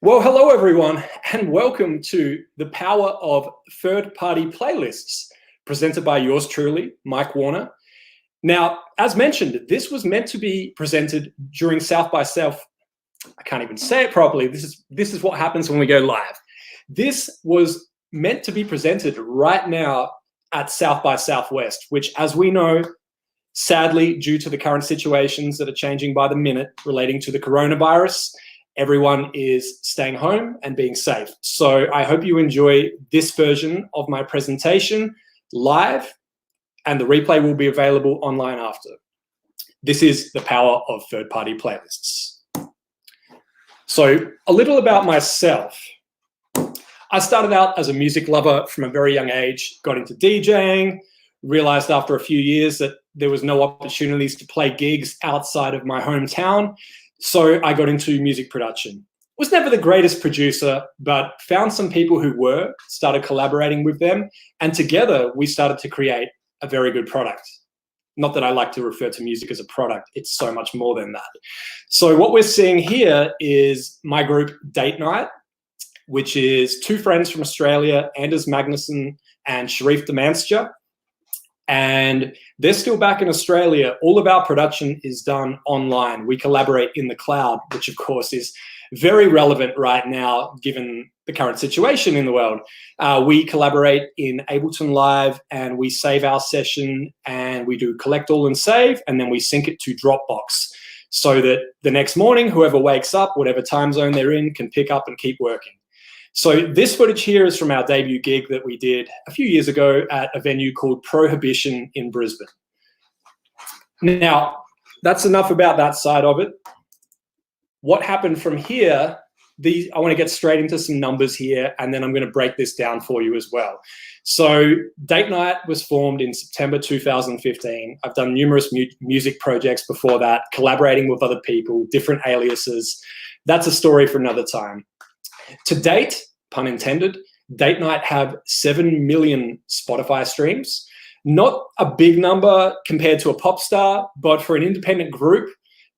Well, hello everyone, and welcome to the power of third-party playlists, presented by yours truly, Mike Warner. Now, as mentioned, this was meant to be presented during South by South. I can't even say it properly. This is what happens when we go live. This was meant to be presented right now at South by Southwest, which, as we know, sadly, due to the current situations that are changing by the minute relating to the coronavirus, everyone is staying home and being safe. So I hope you enjoy this version of my presentation live, and the replay will be available online after. This is the power of third-party playlists. So a little about myself. I started out as a music lover from a very young age, got into DJing, realized after a few years that there was no opportunities to play gigs outside of my hometown. So I got into music production. Was never the greatest producer, but found some people who were, started collaborating with them, and together we started to create a very good product. Not that I like to refer to music as a product, it's so much more than that. So what we're seeing here is my group Date Night, which is two friends from Australia, Anders Magnuson and Sharif Demanstia. And they're still back in Australia. All of our production is done online. We collaborate in the cloud, which of course is very relevant right now, given the current situation in the world. We collaborate in Ableton Live, and we save our session, and we do collect all and save, and then we sync it to Dropbox so that the next morning, whoever wakes up, whatever time zone they're in, can pick up and keep working. So this footage here is from our debut gig that we did a few years ago at a venue called Prohibition in Brisbane. Now, that's enough about that side of it. What happened from here, I want to get straight into some numbers here, and then I'm going to break this down for you as well. So Date Night was formed in September 2015. I've done numerous music projects before that, collaborating with other people, different aliases. That's a story for another time. To date, pun intended, Date Night have 7 million Spotify streams. Not a big number compared to a pop star, but for an independent group,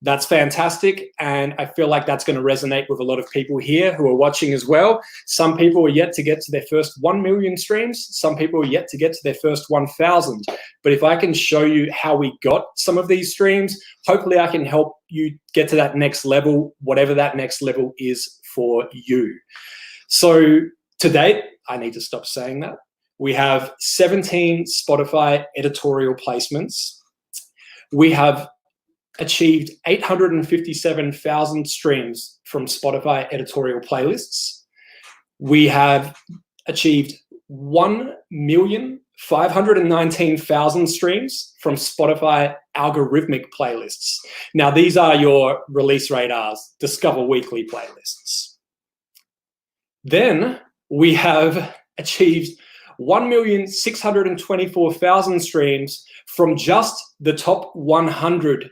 that's fantastic. And I feel like that's going to resonate with a lot of people here who are watching as well. Some people are yet to get to their first 1 million streams. Some people are yet to get to their first 1,000. But if I can show you how we got some of these streams, hopefully I can help you get to that next level, whatever that next level is for you. So to date, I need to stop saying that. We have 17 Spotify editorial placements. We have achieved 857,000 streams from Spotify editorial playlists. We have achieved 1,519,000 streams from Spotify algorithmic playlists. Now, these are your release radars, Discover Weekly playlists. Then we have achieved 1,624,000 streams from just the top 100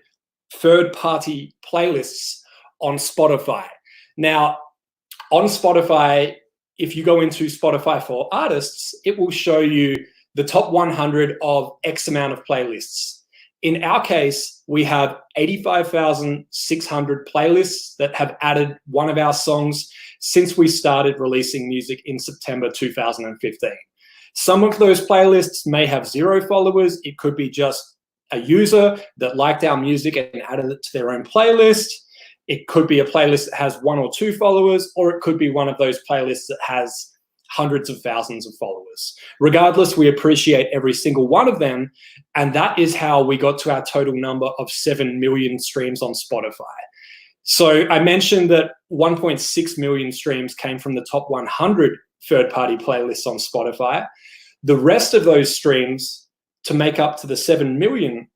third-party playlists on Spotify. Now, on Spotify, if you go into Spotify for Artists, it will show you the top 100 of X amount of playlists. In our case, we have 85,600 playlists that have added one of our songs since we started releasing music in September 2015. Some of those playlists may have 0 followers. It could be just a user that liked our music and added it to their own playlist. It could be a playlist that has 1 or 2 followers, or it could be one of those playlists that has hundreds of thousands of followers. Regardless, we appreciate every single one of them, and that is how we got to our total number of 7 million streams on Spotify. So I mentioned that 1.6 million streams came from the top 100 third-party playlists on Spotify. The rest of those streams, to make up to the 7 million,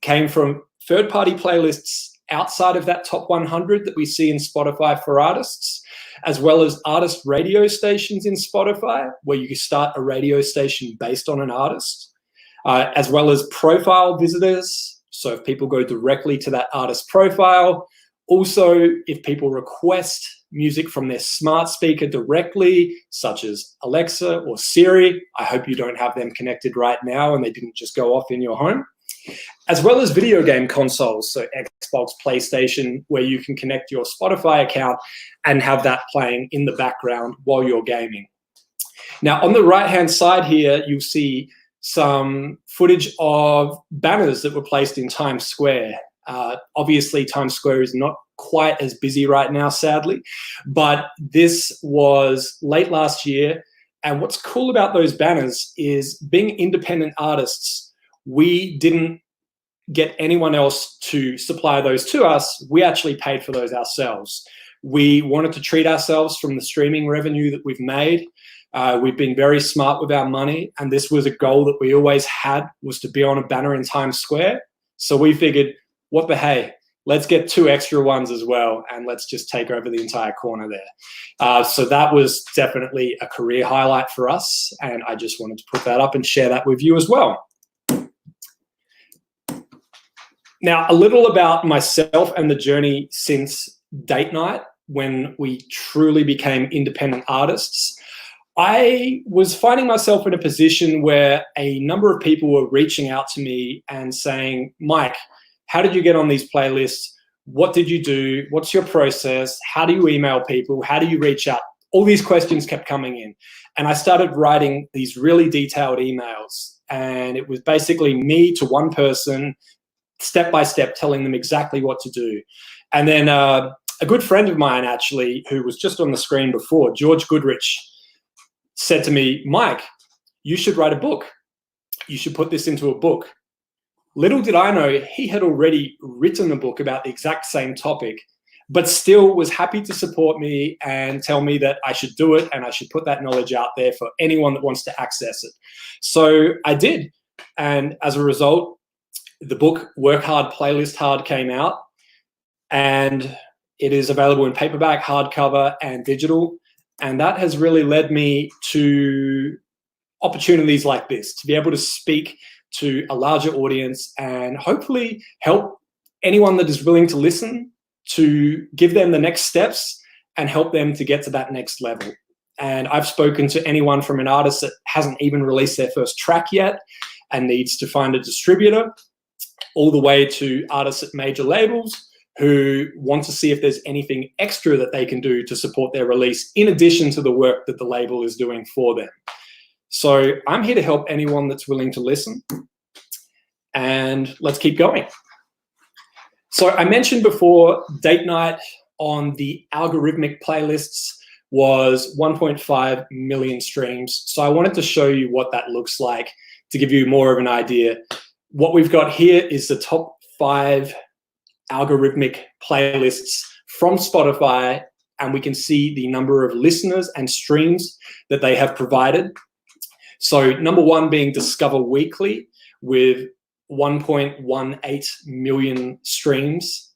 came from third-party playlists outside of that top 100 that we see in Spotify for Artists, as well as artist radio stations in Spotify, where you can start a radio station based on an artist, as well as profile visitors. So if people go directly to that artist profile, also if people request music from their smart speaker directly, such as Alexa or Siri. I hope you don't have them connected right now and they didn't just go off in your home. as well as video game consoles, so Xbox, PlayStation, where you can connect your Spotify account and have that playing in the background while you're gaming. Now, on the right-hand side here, you'll see some footage of banners that were placed in Times Square. Obviously, Times Square is not quite as busy right now, sadly, but this was late last year. And what's cool about those banners is, being independent artists, we didn't get anyone else to supply those to us. We actually paid for those ourselves. We wanted to treat ourselves from the streaming revenue that we've made. We've been very smart with our money, and this was a goal that we always had, was to be on a banner in Times Square. So we figured, what the hey, let's get 2 extra ones as well, and let's just take over the entire corner there. So that was definitely a career highlight for us, and I just wanted to put that up and share that with you as well. Now, a little about myself and the journey since date night, when we truly became independent artists. I was finding myself in a position where a number of people were reaching out to me and saying, Mike, how did you get on these playlists? What did you do? What's your process? How do you email people? How do you reach out? All these questions kept coming in. And I started writing these really detailed emails. And it was basically me to one person, step by step, telling them exactly what to do. And then a good friend of mine, actually, who was just on the screen before, George Goodrich, said to me, Mike, you should write a book. You should put this into a book. Little did I know, he had already written a book about the exact same topic, but still was happy to support me and tell me that I should do it and I should put that knowledge out there for anyone that wants to access it. So I did. And as a result, the book Work Hard, Playlist Hard came out, and it is available in paperback, hardcover, and digital. And that has really led me to opportunities like this, to be able to speak to a larger audience and hopefully help anyone that is willing to listen, to give them the next steps and help them to get to that next level. And I've spoken to anyone from an artist that hasn't even released their first track yet and needs to find a distributor, all the way to artists at major labels who want to see if there's anything extra that they can do to support their release, in addition to the work that the label is doing for them. So I'm here to help anyone that's willing to listen, and let's keep going. So I mentioned before, date night on the algorithmic playlists was 1.5 million streams. So I wanted to show you what that looks like to give you more of an idea. What we've got here is the top 5 algorithmic playlists from Spotify, and we can see the number of listeners and streams that they have provided. So number 1 being Discover Weekly with 1.18 million streams.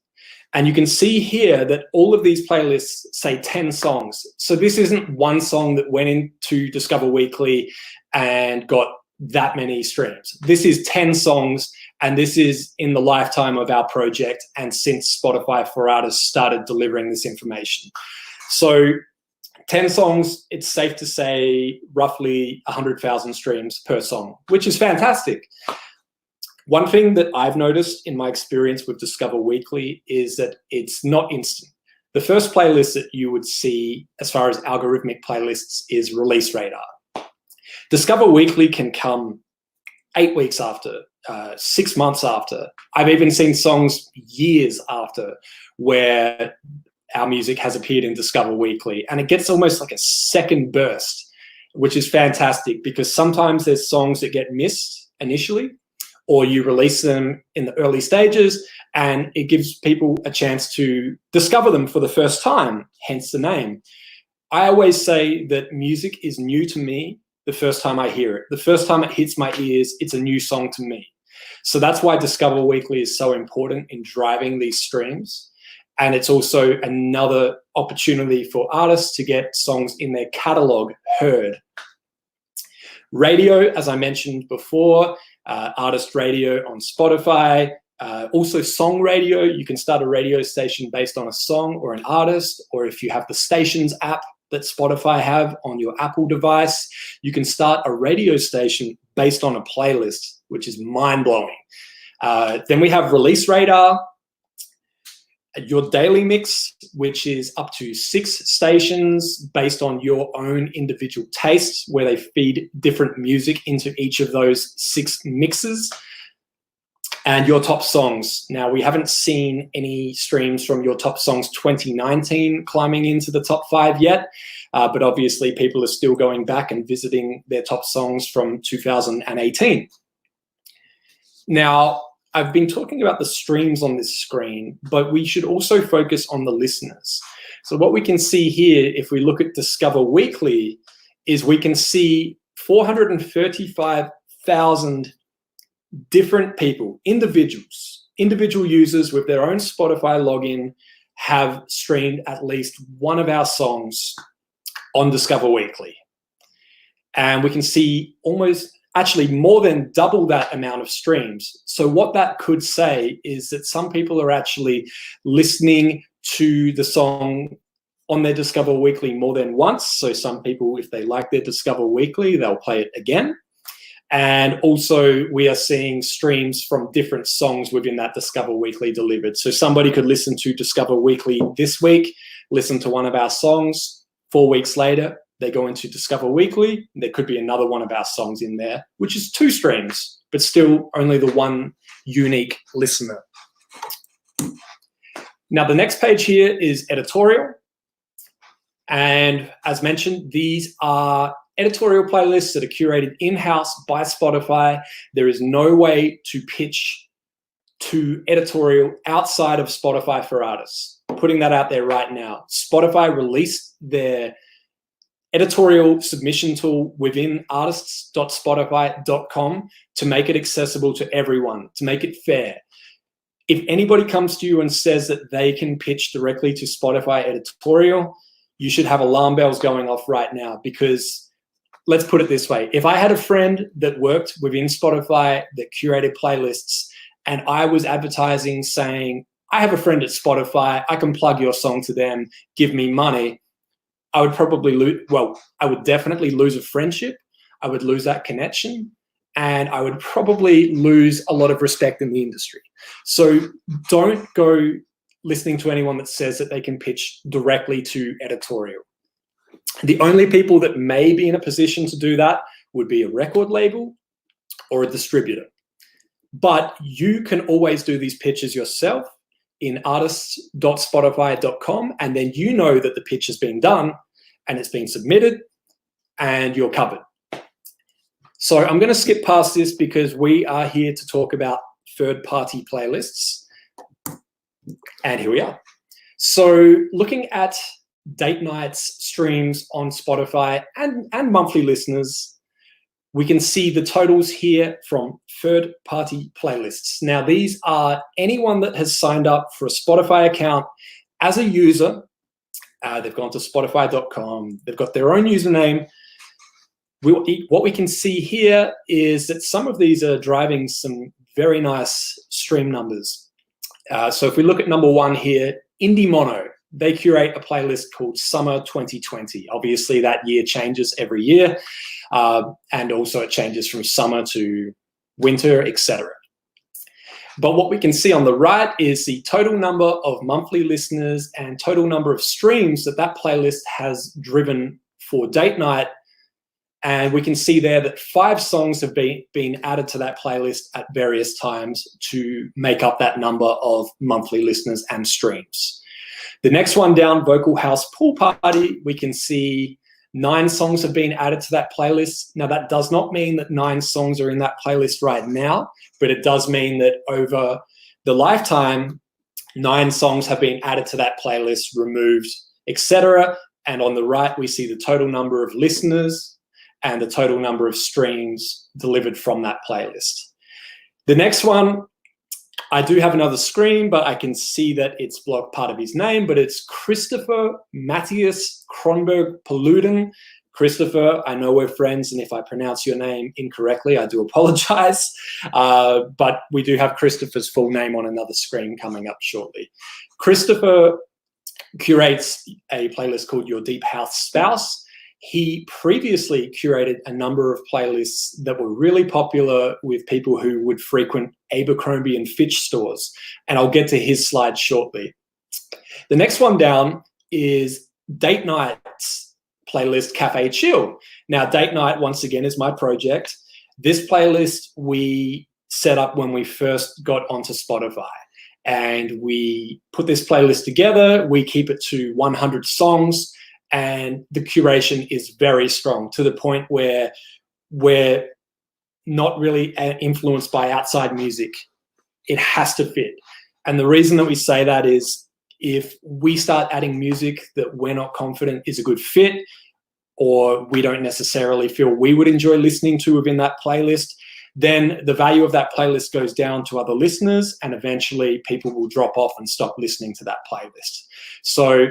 And you can see here that all of these playlists say 10 songs. So this isn't one song that went into Discover Weekly and got that many streams. This is 10 songs, and this is in the lifetime of our project and since Spotify for Artists started delivering this information. So 10 songs, it's safe to say roughly 100,000 streams per song, which is fantastic. One thing that I've noticed in my experience with Discover Weekly is that it's not instant. The first playlist that you would see as far as algorithmic playlists is Release Radar. Discover Weekly can come 8 weeks after, 6 months after. I've even seen songs years after where our music has appeared in Discover Weekly, and it gets almost like a second burst, which is fantastic because sometimes there's songs that get missed initially, or you release them in the early stages and it gives people a chance to discover them for the first time, hence the name. I always say that music is new to me the first time I hear it. The first time it hits my ears, it's a new song to me. So that's why Discover Weekly is so important in driving these streams. And it's also another opportunity for artists to get songs in their catalog heard. Radio, as I mentioned before, artist radio on Spotify, also song radio. You can start a radio station based on a song or an artist, or if you have the Stations app that Spotify have on your Apple device, you can start a radio station based on a playlist, which is mind-blowing. Then we have Release Radar, your daily mix, which is up to 6 stations based on your own individual tastes, where they feed different music into each of those 6 mixes. And your top songs. Now, we haven't seen any streams from your top songs 2019 climbing into the top 5 yet, but obviously people are still going back and visiting their top songs from 2018. Now, I've been talking about the streams on this screen, but we should also focus on the listeners. So what we can see here, if we look at Discover Weekly, is we can see 435,000 different people, individual users with their own Spotify login have streamed at least one of our songs on Discover Weekly. And we can see actually more than double that amount of streams. So what that could say is that some people are actually listening to the song on their Discover Weekly more than once. So some people, if they like their Discover Weekly, they'll play it again. And also we are seeing streams from different songs within that Discover Weekly delivered. So somebody could listen to Discover Weekly this week, listen to one of our songs. 4 weeks later, they go into Discover Weekly. There could be another one of our songs in there, which is 2 streams, but still only the one unique listener. Now, the next page here is Editorial. And as mentioned, these are editorial playlists that are curated in-house by Spotify. There is no way to pitch to editorial outside of Spotify for artists. Putting that out there right now. Spotify released their editorial submission tool within artists.spotify.com to make it accessible to everyone, to make it fair. If anybody comes to you and says that they can pitch directly to Spotify editorial, you should have alarm bells going off right now, because let's put it this way. If I had a friend that worked within Spotify that curated playlists, and I was advertising saying, I have a friend at Spotify, I can plug your song to them, give me money, I would probably I would definitely lose a friendship. I would lose that connection, and I would probably lose a lot of respect in the industry. So don't go listening to anyone that says that they can pitch directly to editorial. The only people that may be in a position to do that would be a record label or a distributor. But you can always do these pitches yourself in artists.spotify.com, and then you know that the pitch has been done and it's been submitted and you're covered. So I'm going to skip past this because we are here to talk about third-party playlists. And here we are. So looking at date nights streams on Spotify and monthly listeners, we can see the totals here from third-party playlists. Now, these are anyone that has signed up for a Spotify account as a user. They've gone to spotify.com. They've got their own username. What we can see here is that some of these are driving some very nice stream numbers. So if we look at number 1 here, Indy Mono. They curate a playlist called Summer 2020. Obviously, that year changes every year, and also it changes from summer to winter, etc. But what we can see on the right is the total number of monthly listeners and total number of streams that playlist has driven for date night. And we can see there that 5 songs have been added to that playlist at various times to make up that number of monthly listeners and streams. The next one down, Vocal House Pool Party, we can see 9 songs have been added to that playlist. Now, that does not mean that 9 songs are in that playlist right now, but it does mean that over the lifetime, 9 songs have been added to that playlist, removed, etc. And on the right, we see the total number of listeners and the total number of streams delivered from that playlist. The next one, I do have another screen, but I can see that it's blocked part of his name, but it's Christopher Matthias Kronberg Paluden. Christopher, I know we're friends, and if I pronounce your name incorrectly, I do apologize. But we do have Christopher's full name on another screen coming up shortly. Christopher curates a playlist called Your Deep House Spouse. he previously curated a number of playlists that were really popular with people who would frequent Abercrombie and Fitch stores. And I'll get to his slide shortly. The next one down is Date Night's playlist, Cafe Chill. Now, Date Night, once again, is my project. This playlist we set up when we first got onto Spotify. And we put this playlist together. We keep it to 100 songs. And the curation is very strong, to the point where we're not really influenced by outside music. It has to fit. And the reason that we say that is if we start adding music that we're not confident is a good fit, or we don't necessarily feel we would enjoy listening to within that playlist, then the value of that playlist goes down to other listeners, and eventually people will drop off and stop listening to that playlist. So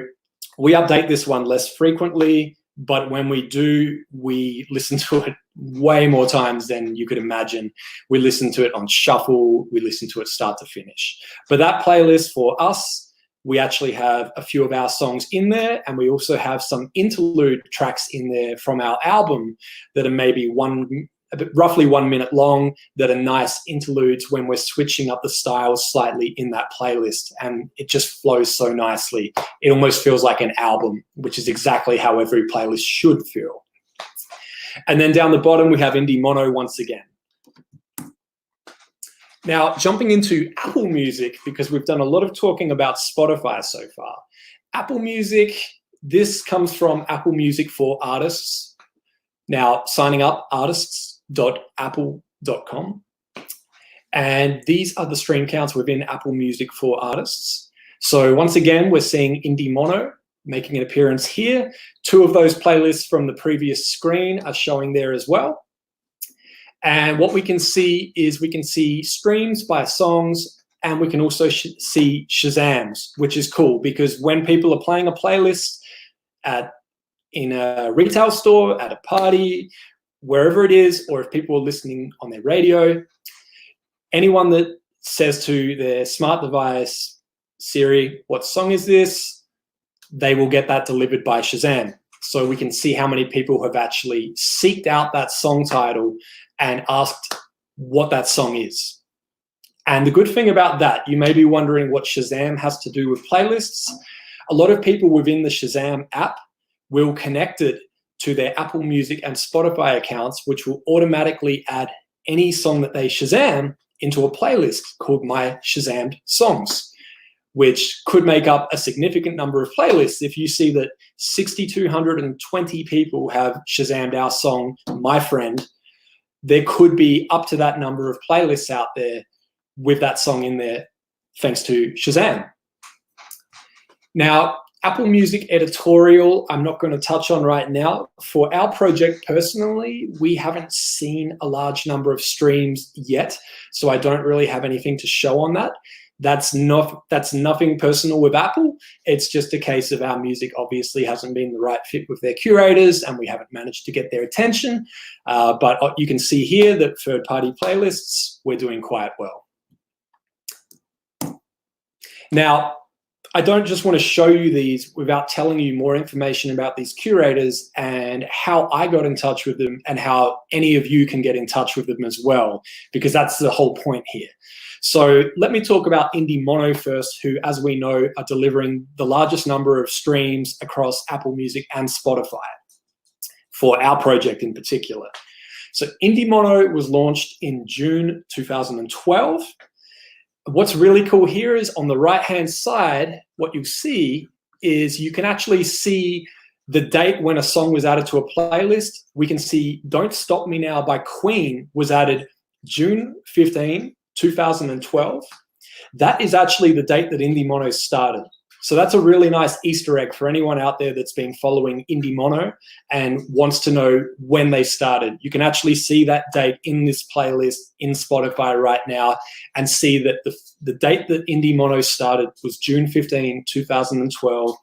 we update this one less frequently, but when we do, we listen to it way more times than you could imagine. We listen to it on shuffle. We listen to it start to finish. But that playlist for us, we actually have a few of our songs in there, and we also have some interlude tracks in there from our album that are maybe roughly 1 minute long, that are nice interludes when we're switching up the styles slightly in that playlist, and it just flows so nicely. It almost feels like an album, which is exactly how every playlist should feel. And then down the bottom, we have Indy Mono once again. Now, jumping into Apple Music, because we've done a lot of talking about Spotify so far. Apple Music, this comes from Apple Music for Artists. Now, signing up, artists.apple.com. And these are the stream counts within Apple Music for Artists. So once again, we're seeing Indy Mono making an appearance here. 2 of those playlists from the previous screen are showing there as well. And what we can see is we can see streams by songs, and we can also see Shazams, which is cool, because when people are playing a playlist in a retail store, at a party, wherever it is, or if people are listening on their radio, anyone that says to their smart device, Siri, what song is this? They will get that delivered by Shazam. So we can see how many people have actually seeked out that song title and asked what that song is. And the good thing about that, you may be wondering what Shazam has to do with playlists. A lot of people within the Shazam app will connect it to their Apple Music and Spotify accounts, which will automatically add any song that they Shazam into a playlist called My Shazammed Songs, which could make up a significant number of playlists. If you see that 6,220 people have Shazammed our song, My Friend, there could be up to that number of playlists out there with that song in there, thanks to Shazam. Now, Apple Music Editorial, I'm not going to touch on right now. For our project personally, we haven't seen a large number of streams yet, so I don't really have anything to show on that. That's nothing personal with Apple. It's just a case of our music obviously hasn't been the right fit with their curators, and we haven't managed to get their attention. But you can see here that third-party playlists, we're doing quite well. Now, I don't just want to show you these without telling you more information about these curators and how I got in touch with them, and how any of you can get in touch with them as well, because that's the whole point here. So let me talk about Indy Mono first, who, as we know, are delivering the largest number of streams across Apple Music and Spotify for our project in particular. So Indy Mono was launched in June 2012. What's really cool here is on the right-hand side, what you'll see is you can actually see the date when a song was added to a playlist. We can see Don't Stop Me Now by Queen was added June 15, 2012. That is actually the date that Indy Mono started. So that's a really nice Easter egg for anyone out there that's been following Indy Mono and wants to know when they started. You can actually see that date in this playlist in Spotify right now and see that the date that Indy Mono started was June 15, 2012.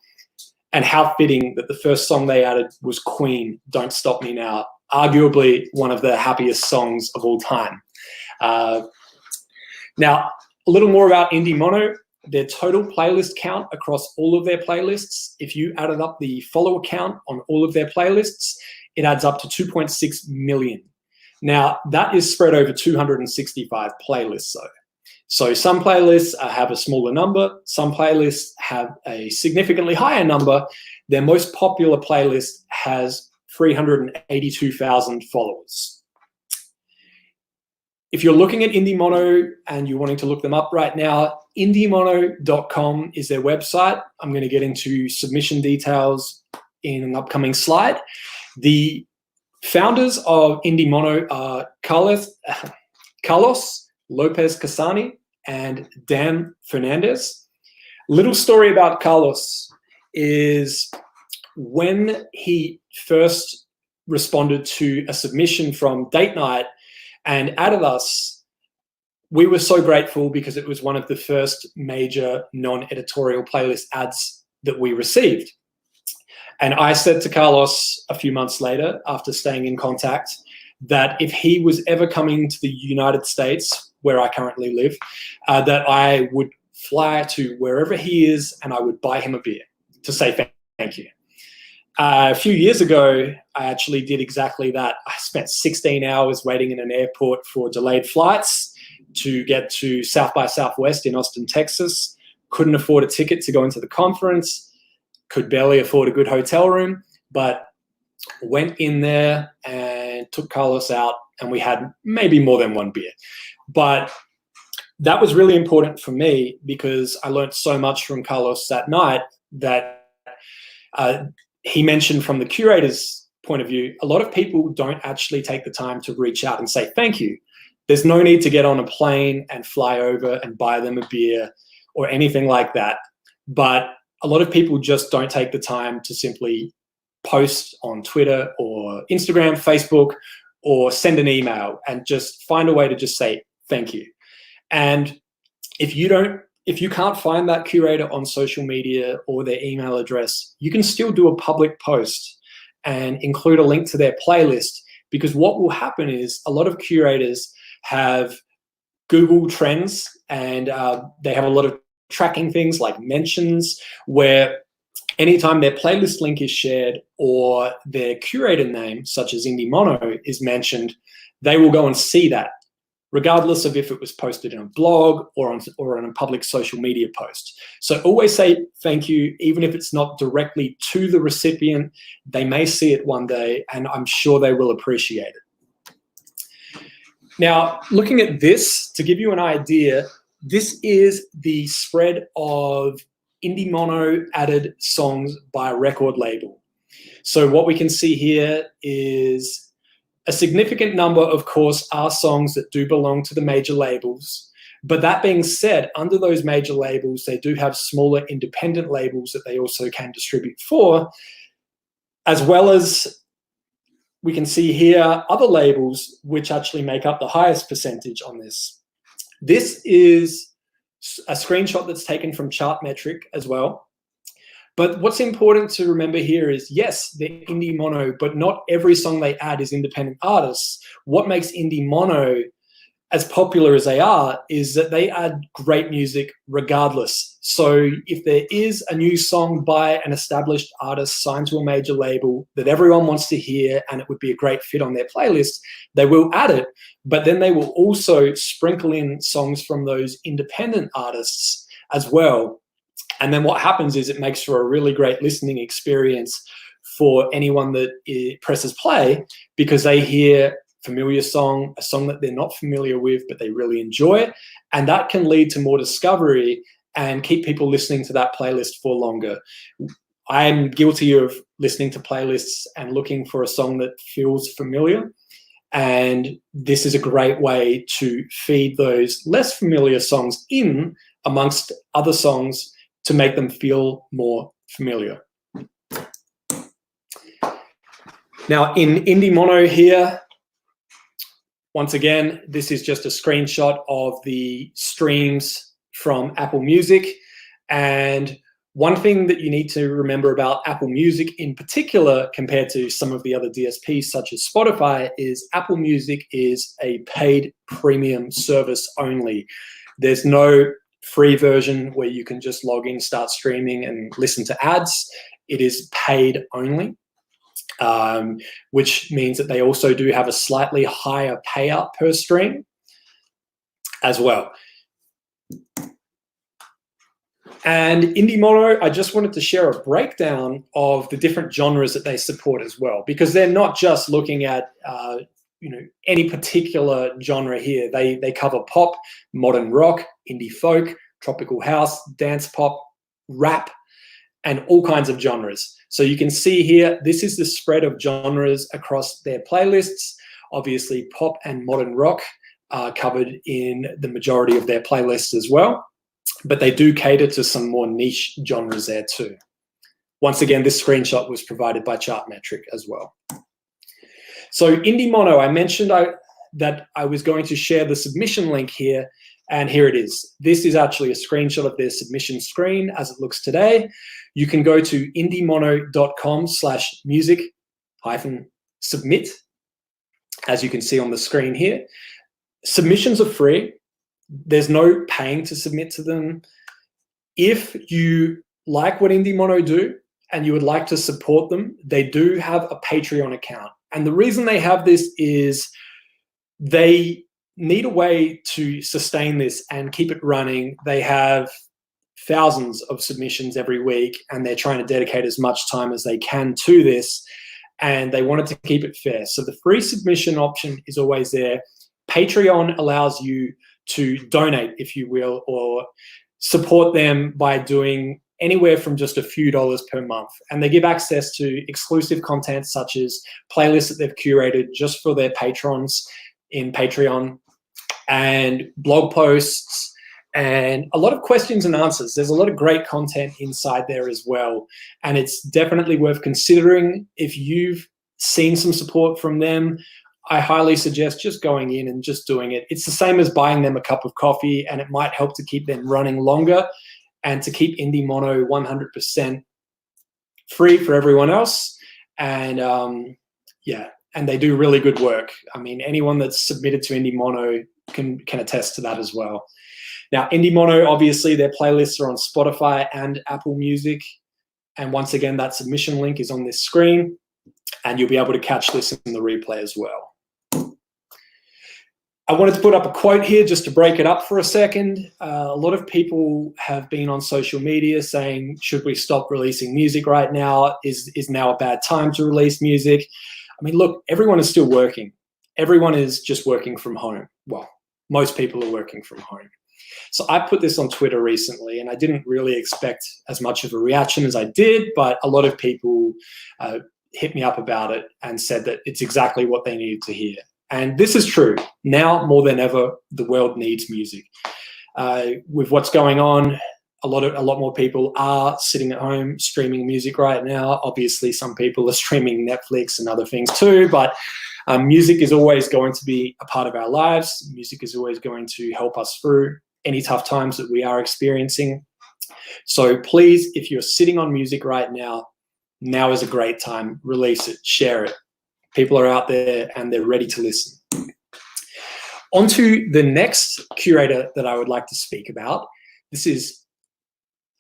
And how fitting that the first song they added was Queen, Don't Stop Me Now, arguably one of the happiest songs of all time. Now, a little more about Indy Mono. their total playlist count across all of their playlists, if you added up the follower count on all of their playlists, it adds up to 2.6 million. Now, that is spread over 265 playlists, though. So some playlists have a smaller number, some playlists have a significantly higher number. Their most popular playlist has 382,000 followers. If you're looking at Indy Mono and you're wanting to look them up right now, indymono.com is their website. I'm going to get into submission details in an upcoming slide. The founders of Indy Mono are Carlos Lopez Casani and Dan Fernandez. Little story about Carlos is when he first responded to a submission from Date Night and added us, we were so grateful because it was one of the first major non-editorial playlist ads that we received. And I said to Carlos a few months later, after staying in contact, that if he was ever coming to the United States, where I currently live, that I would fly to wherever he is and I would buy him a beer to say thank you. A few years ago, I actually did exactly that. I spent 16 hours waiting in an airport for delayed flights to get to South by Southwest in Austin, Texas. Couldn't afford a ticket to go into the conference, could barely afford a good hotel room, but went in there and took Carlos out, and we had maybe more than one beer. But that was really important for me because I learned so much from Carlos that night that he mentioned from the curator's point of view, a lot of people don't actually take the time to reach out and say thank you. There's no need to get on a plane and fly over and buy them a beer or anything like that. But a lot of people just don't take the time to simply post on Twitter or Instagram, Facebook, or send an email and just find a way to just say thank you. And if you can't find that curator on social media or their email address, you can still do a public post and include a link to their playlist, because what will happen is a lot of curators have Google Trends and they have a lot of tracking things like mentions, where anytime their playlist link is shared or their curator name, such as Indy Mono, is mentioned, they will go and see that, regardless of if it was posted in a blog or on a public social media post. So always say thank you, even if it's not directly to the recipient. They may see it one day, and I'm sure they will appreciate it. Now, looking at this, to give you an idea, this is the spread of Indy Mono added songs by record label. So what we can see here is a significant number, of course, are songs that do belong to the major labels. But that being said, under those major labels, they do have smaller independent labels that they also can distribute for, as well as we can see here other labels which actually make up the highest percentage on this. This is a screenshot that's taken from Chartmetric as well. But what's important to remember here is, yes, they're Indy Mono, but not every song they add is independent artists. What makes Indy Mono as popular as they are is that they add great music regardless. So if there is a new song by an established artist signed to a major label that everyone wants to hear and it would be a great fit on their playlist, they will add it. But then they will also sprinkle in songs from those independent artists as well. And then what happens is it makes for a really great listening experience for anyone that presses play, because they hear familiar song, a song that they're not familiar with, but they really enjoy. And that can lead to more discovery and keep people listening to that playlist for longer. I'm guilty of listening to playlists and looking for a song that feels familiar. And this is a great way to feed those less familiar songs in amongst other songs to make them feel more familiar. Now in Indy Mono here, once again, this is just a screenshot of the streams from Apple Music. And one thing that you need to remember about Apple Music in particular, compared to some of the other DSPs such as Spotify, is Apple Music is a paid premium service only. There's no free version where you can just log in, start streaming, and listen to ads. It is paid only, which means that they also do have a slightly higher payout per stream as well. And Indy Mono, I just wanted to share a breakdown of the different genres that they support as well, because they're not just looking at any particular genre here. They cover pop, modern rock, indie folk, tropical house, dance pop, rap, and all kinds of genres. So you can see here, this is the spread of genres across their playlists. Obviously, pop and modern rock are covered in the majority of their playlists as well, but they do cater to some more niche genres there too. Once again, this screenshot was provided by Chartmetric as well. So Indy Mono, I mentioned that I was going to share the submission link here, and here it is. This is actually a screenshot of their submission screen as it looks today. You can go to indymono.com/music-submit, as you can see on the screen here. Submissions are free. There's no paying to submit to them. If you like what Indy Mono do and you would like to support them, they do have a Patreon account. And the reason they have this is they need a way to sustain this and keep it running. They have thousands of submissions every week, and they're trying to dedicate as much time as they can to this, and they wanted to keep it fair. So the free submission option is always there. Patreon allows you to donate, if you will, or support them by doing anywhere from just a few dollars per month. And they give access to exclusive content such as playlists that they've curated just for their patrons in Patreon, and blog posts, and a lot of questions and answers. There's a lot of great content inside there as well. And it's definitely worth considering. If you've seen some support from them, I highly suggest just going in and just doing it. It's the same as buying them a cup of coffee, and it might help to keep them running longer and to keep Indy Mono 100% free for everyone else. And and they do really good work. I mean, anyone that's submitted to Indy Mono can attest to that as well. Now, Indy Mono, obviously, their playlists are on Spotify and Apple Music. And once again, that submission link is on this screen, and you'll be able to catch this in the replay as well. I wanted to put up a quote here just to break it up for a second. A lot of people have been on social media saying, should we stop releasing music right now? Is now a bad time to release music? I mean, look, everyone is still working. Everyone is just working from home. Well, most people are working from home. So I put this on Twitter recently, and I didn't really expect as much of a reaction as I did, but a lot of people hit me up about it and said that it's exactly what they needed to hear. And this is true. Now more than ever, the world needs music. With what's going on, a lot more people are sitting at home streaming music right now. Obviously, some people are streaming Netflix and other things too, but music is always going to be a part of our lives. Music is always going to help us through any tough times that we are experiencing. So please, if you're sitting on music right now, now is a great time. Release it, share it. People are out there and they're ready to listen. On to the next curator that I would like to speak about. This is,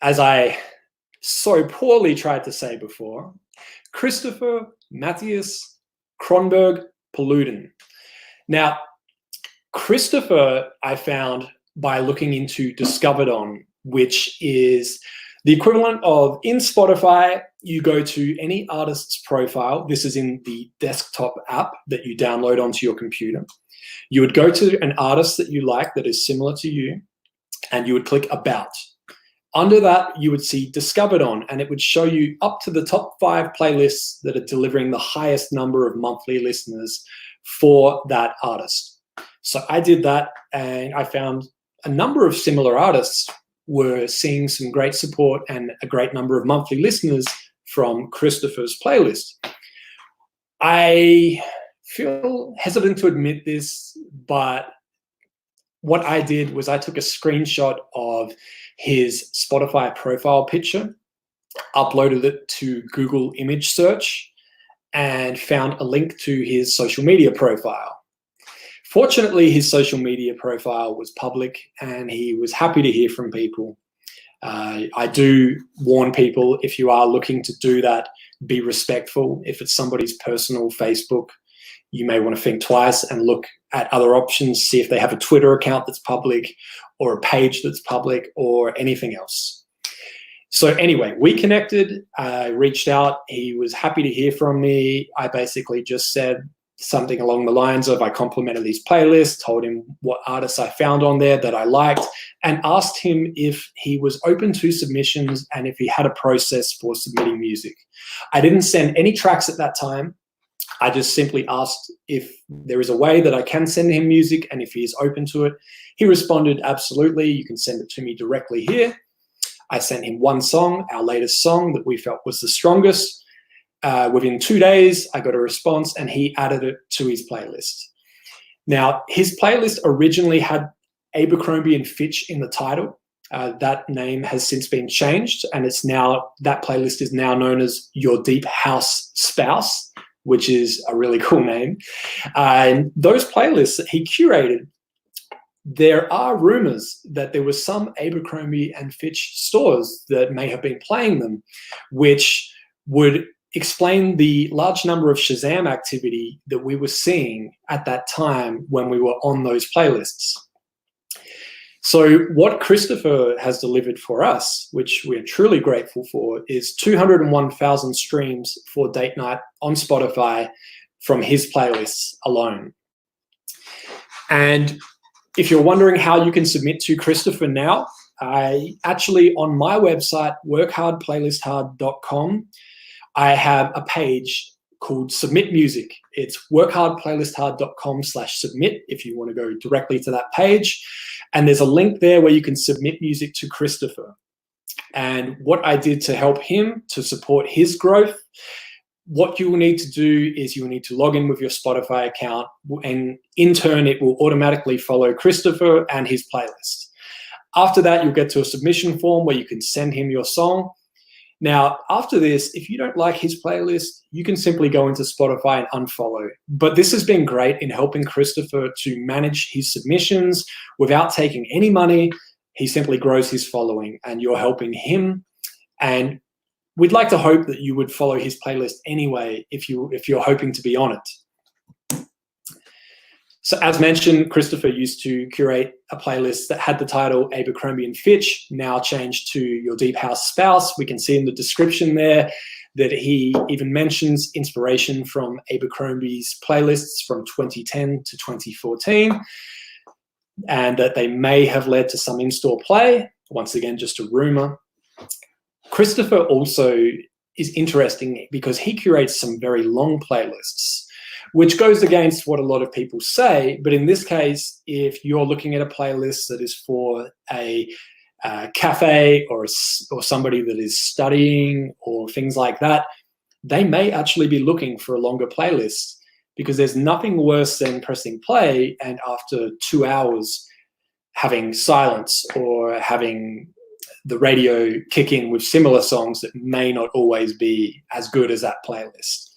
as I so poorly tried to say before, Christopher Matthias Kronberg Poluden. Now, Christopher, I found by looking into Discovered On, which is the equivalent of, in Spotify, you go to any artist's profile. This is in the desktop app that you download onto your computer. You would go to an artist that you like that is similar to you, and you would click About. Under that, you would see Discovered On, and it would show you up to the top 5 playlists that are delivering the highest number of monthly listeners for that artist. So I did that, and I found a number of similar artists were seeing some great support and a great number of monthly listeners from Christopher's playlist. I feel hesitant to admit this, but what I did was I took a screenshot of his Spotify profile picture, uploaded it to Google image search, and found a link to his social media profile. Fortunately, his social media profile was public and he was happy to hear from people. I do warn people, if you are looking to do that, be respectful. If it's somebody's personal Facebook, you may want to think twice and look at other options, see if they have a Twitter account that's public or a page that's public or anything else. So anyway, we connected, I reached out, he was happy to hear from me. I basically just said something along the lines of, I complimented these playlists, told him what artists I found on there that I liked, and asked him if he was open to submissions and if he had a process for submitting music. I didn't send any tracks at that time. I just simply asked if there is a way that I can send him music and if he is open to it. He responded, absolutely, you can send it to me directly here. I sent him one song, our latest song that we felt was the strongest. Within 2 days, I got a response and he added it to his playlist. Now, his playlist originally had Abercrombie and Fitch in the title. That name has since been changed, and that playlist is now known as Your Deep House Spouse, which is a really cool name. And those playlists that he curated, there are rumors that there were some Abercrombie and Fitch stores that may have been playing them, which would explain the large number of Shazam activity that we were seeing at that time when we were on those playlists. So what Christopher has delivered for us, which we're truly grateful for, is 201,000 streams for Date Night on Spotify from his playlists alone. And if you're wondering how you can submit to Christopher now, I actually, on my website, workhardplaylisthard.com, I have a page called Submit Music. It's workhardplaylisthard.com/submit if you want to go directly to that page. And there's a link there where you can submit music to Christopher. And what I did to help him, to support his growth, what you will need to do is you will need to log in with your Spotify account, and in turn, it will automatically follow Christopher and his playlist. After that, you'll get to a submission form where you can send him your song. Now, after this, if you don't like his playlist, you can simply go into Spotify and unfollow. But this has been great in helping Christopher to manage his submissions without taking any money. He simply grows his following and you're helping him. And we'd like to hope that you would follow his playlist anyway if you're hoping to be on it. So as mentioned, Christopher used to curate a playlist that had the title Abercrombie and Fitch, now changed to Your Deep House Spouse. We can see in the description there that he even mentions inspiration from Abercrombie's playlists from 2010 to 2014, and that they may have led to some in-store play. Once again, just a rumor. Christopher also is interesting because he curates some very long playlists, which goes against what a lot of people say. But in this case, if you're looking at a playlist that is for a cafe or somebody that is studying or things like that, they may actually be looking for a longer playlist, because there's nothing worse than pressing play and after 2 hours having silence or having the radio kick in with similar songs that may not always be as good as that playlist.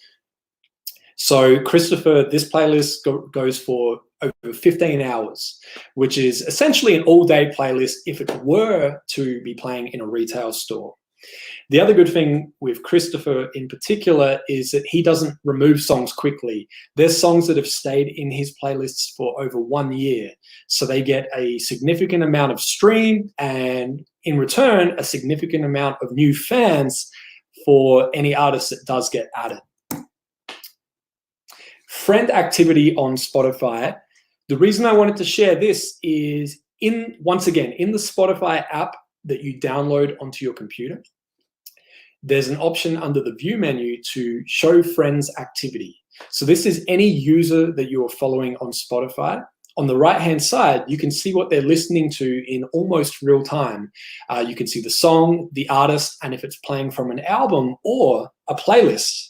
So Christopher, this playlist goes for over 15 hours, which is essentially an all-day playlist if it were to be playing in a retail store. The other good thing with Christopher in particular is that he doesn't remove songs quickly. There's songs that have stayed in his playlists for over 1 year. So they get a significant amount of stream and in return, a significant amount of new fans for any artist that does get added. Friend activity on Spotify. The reason I wanted to share this is once again, in the Spotify app that you download onto your computer, there's an option under the view menu to show friends activity. So this is any user that you are following on Spotify. On the right-hand side, you can see what they're listening to in almost real time. You can see the song, the artist, and if it's playing from an album or a playlist.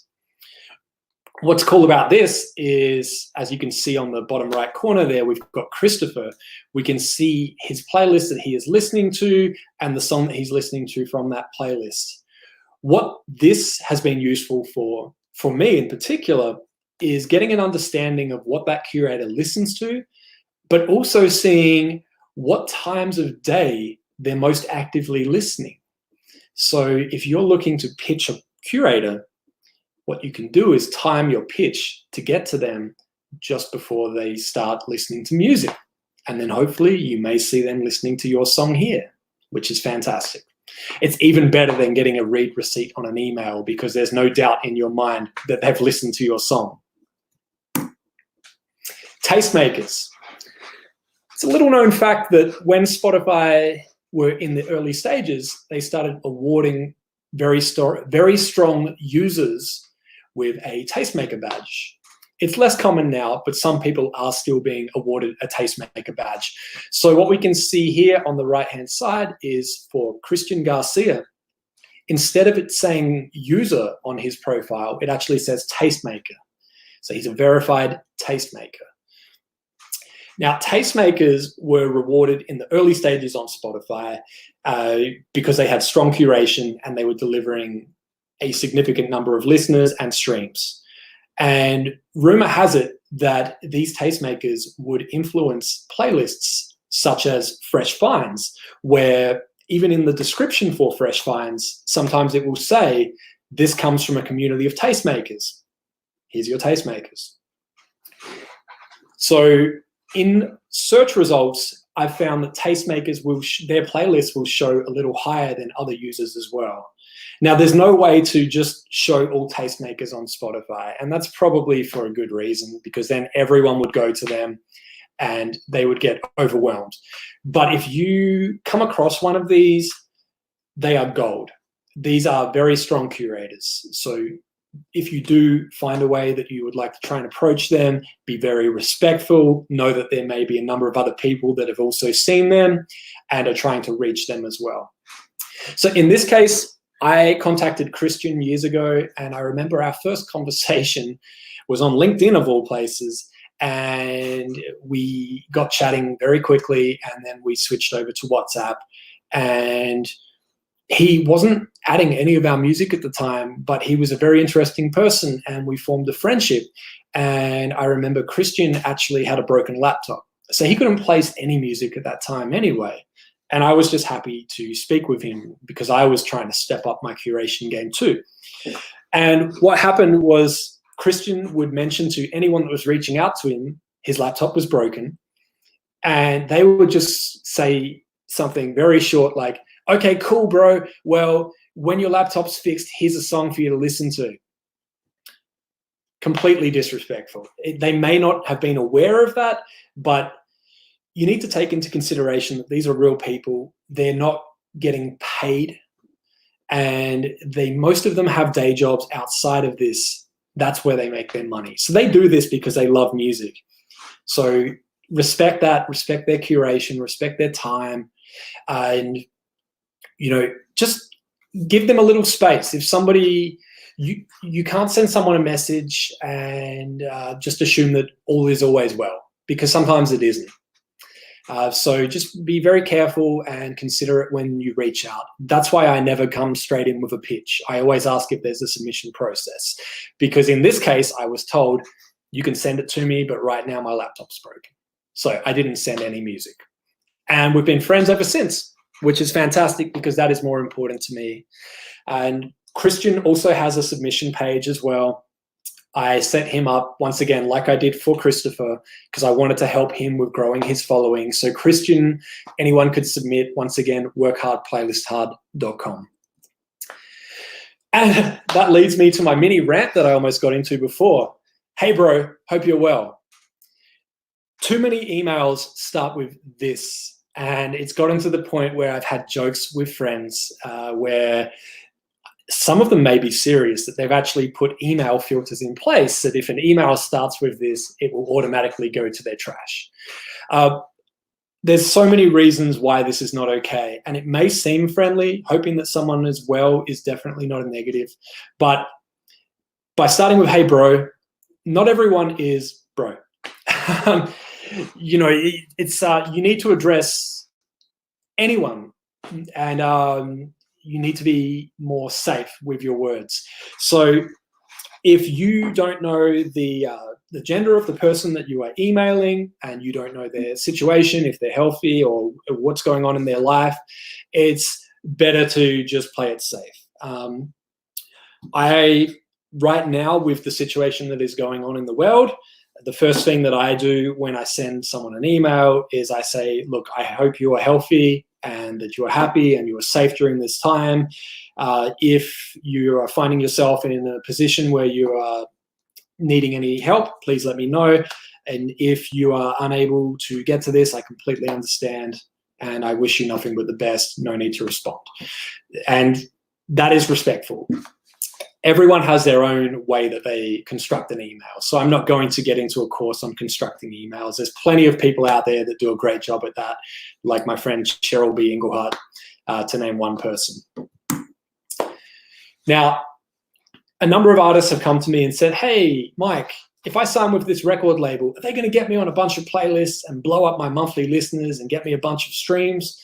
What's cool about this is, as you can see on the bottom right corner there, we've got Christopher. We can see his playlist that he is listening to and the song that he's listening to from that playlist. What this has been useful for me in particular, is getting an understanding of what that curator listens to, but also seeing what times of day they're most actively listening. So if you're looking to pitch a curator, what you can do is time your pitch to get to them just before they start listening to music. And then hopefully you may see them listening to your song here, which is fantastic. It's even better than getting a read receipt on an email, because there's no doubt in your mind that they've listened to your song. Tastemakers. It's a little known fact that when Spotify were in the early stages, they started awarding very strong users with a tastemaker badge. It's less common now, but some people are still being awarded a tastemaker badge. So what we can see here on the right-hand side is for Christian Garcia. Instead of it saying user on his profile, it actually says tastemaker. So he's a verified tastemaker. Now, tastemakers were rewarded in the early stages on Spotify because they had strong curation and they were delivering a significant number of listeners and streams. And rumor has it that these tastemakers would influence playlists such as Fresh Finds, where even in the description for Fresh Finds, sometimes it will say, this comes from a community of tastemakers. Here's your tastemakers. So in search results, I've found that tastemakers their playlists will show a little higher than other users as well. Now, there's no way to just show all tastemakers on Spotify, and that's probably for a good reason, because then everyone would go to them and they would get overwhelmed. But if you come across one of these, they are gold. These are very strong curators. So if you do find a way that you would like to try and approach them, be very respectful, know that there may be a number of other people that have also seen them and are trying to reach them as well. So in this case, I contacted Christian years ago, and I remember our first conversation was on LinkedIn of all places, and we got chatting very quickly, and then we switched over to WhatsApp, and he wasn't adding any of our music at the time, but he was a very interesting person, and we formed a friendship. And I remember Christian actually had a broken laptop, so he couldn't place any music at that time anyway. And I was just happy to speak with him because I was trying to step up my curation game too. And what happened was Christian would mention to anyone that was reaching out to him, his laptop was broken. And they would just say something very short like, okay, cool, bro. Well, when your laptop's fixed, here's a song for you to listen to. Completely disrespectful. They may not have been aware of that, but you need to take into consideration that these are real people. They're not getting paid, and most of them have day jobs outside of this. That's where they make their money. So they do this because they love music. So respect that, respect their curation, respect their time, and just give them a little space. If somebody, you can't send someone a message and just assume that all is always well, because sometimes it isn't. So just be very careful and considerate when you reach out. That's why I never come straight in with a pitch. I always ask if there's a submission process, because in this case, I was told you can send it to me, but right now my laptop's broken. So I didn't send any music. And we've been friends ever since, which is fantastic because that is more important to me. And Christian also has a submission page as well. I set him up once again, like I did for Christopher, because I wanted to help him with growing his following. So Christian, anyone could submit. Once again, workhardplaylisthard.com. And that leads me to my mini rant that I almost got into before. Hey, bro, hope you're well. Too many emails start with this, and it's gotten to the point where I've had jokes with friends where some of them may be serious, that they've actually put email filters in place that if an email starts with this, it will automatically go to their trash. There's so many reasons why this is not okay. And it may seem friendly. Hoping that someone is well is definitely not a negative. But by starting with, hey, bro, not everyone is bro. You need to address anyone. And you need to be more safe with your words. So If you don't know the gender of the person that you are emailing and you don't know their situation, if they're healthy or what's going on in their life, it's better to just play it safe. Right now, with the situation that is going on in the world, the first thing that I do when I send someone an email is I say, look, I hope you are healthy and that you are happy and you are safe during this time. If you are finding yourself in a position where you are needing any help, please let me know. And if you are unable to get to this, I completely understand. And I wish you nothing but the best. No need to respond. And that is respectful. Everyone has their own way that they construct an email. So I'm not going to get into a course on constructing emails. There's plenty of people out there that do a great job at that, like my friend Cheryl B. Engelhardt, to name one person. Now, a number of artists have come to me and said, hey, Mike, if I sign with this record label, are they going to get me on a bunch of playlists and blow up my monthly listeners and get me a bunch of streams?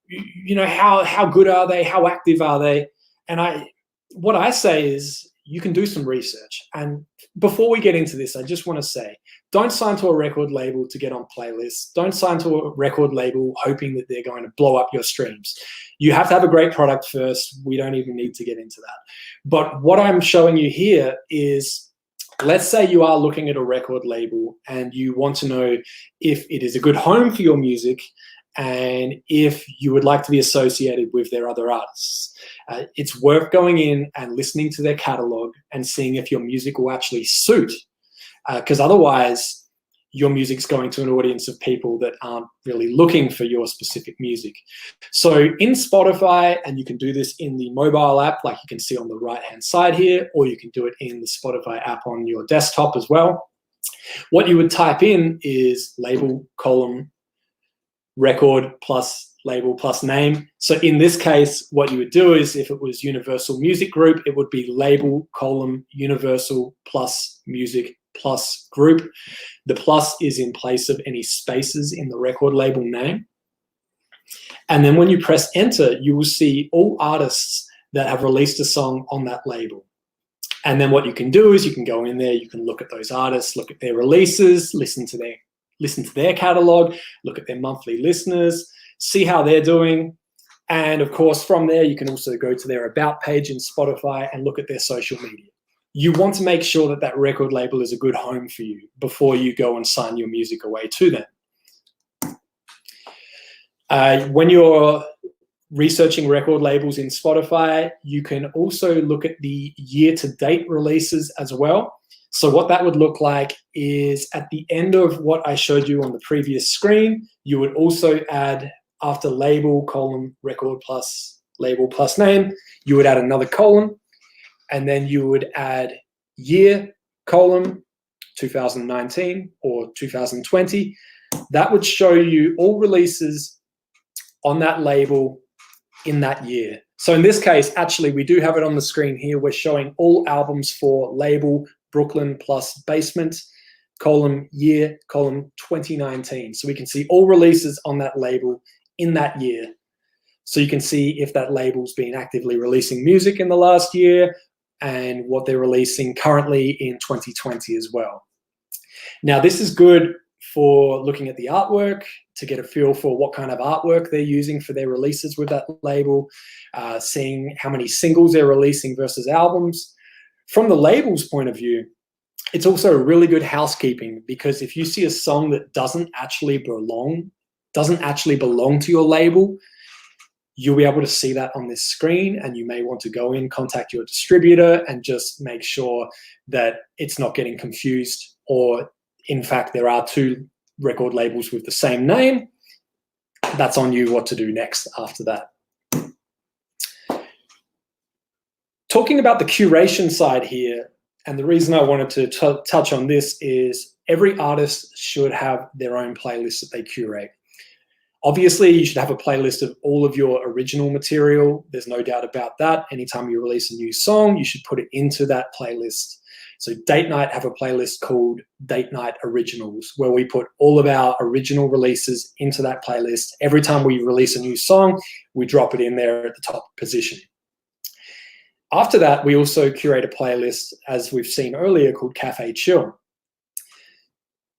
You know, how good are they? How active are they? And what I say is you can do some research. And before we get into this, I just want to say, don't sign to a record label to get on playlists. Don't sign to a record label hoping that they're going to blow up your streams. You have to have a great product first. We don't even need to get into that. But what I'm showing you here is, let's say you are looking at a record label and you want to know if it is a good home for your music and if you would like to be associated with their other artists. It's worth going in and listening to their catalog and seeing if your music will actually suit, because otherwise your music's going to an audience of people that aren't really looking for your specific music. So in Spotify, and you can do this in the mobile app like you can see on the right-hand side here, or you can do it in the Spotify app on your desktop as well. What you would type in is label, column, record plus label plus name. So in this case, what you would do is, if it was Universal Music Group, it would be label, column, Universal plus music plus group. The plus is in place of any spaces in the record label name. And then when you press enter, you will see all artists that have released a song on that label. And then what you can do is you can go in there, you can look at those artists, look at their releases, listen to their catalog, look at their monthly listeners, see how they're doing. And of course, from there, you can also go to their About page in Spotify and look at their social media. You want to make sure that that record label is a good home for you before you go and sign your music away to them. When you're researching record labels in Spotify, you can also look at the year-to-date releases as well. So what that would look like is, at the end of what I showed you on the previous screen, you would also add, after label, column, record plus label plus name, you would add another column, and then you would add year, column, 2019 or 2020. That would show you all releases on that label in that year. So in this case, actually, we do have it on the screen here. We're showing all albums for label Brooklyn plus Basement, column year, column 2019. So we can see all releases on that label in that year. So you can see if that label's been actively releasing music in the last year and what they're releasing currently in 2020 as well. Now, this is good for looking at the artwork to get a feel for what kind of artwork they're using for their releases with that label, seeing how many singles they're releasing versus albums. From the label's point of view, it's also really good housekeeping, because if you see a song that doesn't actually belong to your label, you'll be able to see that on this screen, and you may want to go in, contact your distributor, and just make sure that it's not getting confused, or in fact, there are two record labels with the same name. That's on you what to do next after that. Talking about the curation side here, and the reason I wanted to touch on this is every artist should have their own playlist that they curate. Obviously, you should have a playlist of all of your original material. There's no doubt about that. Anytime you release a new song, you should put it into that playlist. So Date Night have a playlist called Date Night Originals, where we put all of our original releases into that playlist. Every time we release a new song, we drop it in there at the top position. After that, we also curate a playlist, as we've seen earlier, called Cafe Chill.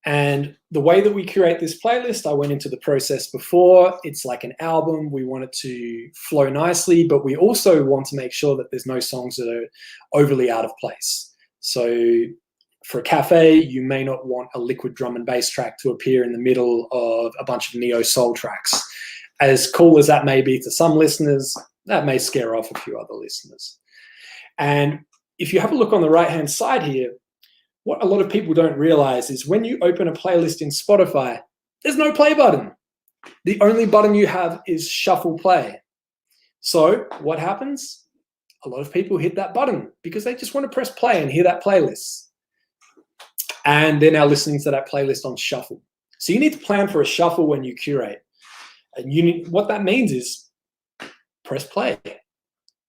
And the way that we curate this playlist, I went into the process before. It's like an album. We want it to flow nicely, but we also want to make sure that there's no songs that are overly out of place. So for a cafe, you may not want a liquid drum and bass track to appear in the middle of a bunch of neo soul tracks. As cool as that may be to some listeners, that may scare off a few other listeners. And if you have a look on the right-hand side here, what a lot of people don't realize is when you open a playlist in Spotify, there's no play button. The only button you have is shuffle play. So what happens? A lot of people hit that button because they just want to press play and hear that playlist. And they're now listening to that playlist on shuffle. So you need to plan for a shuffle when you curate. And what that means is press play,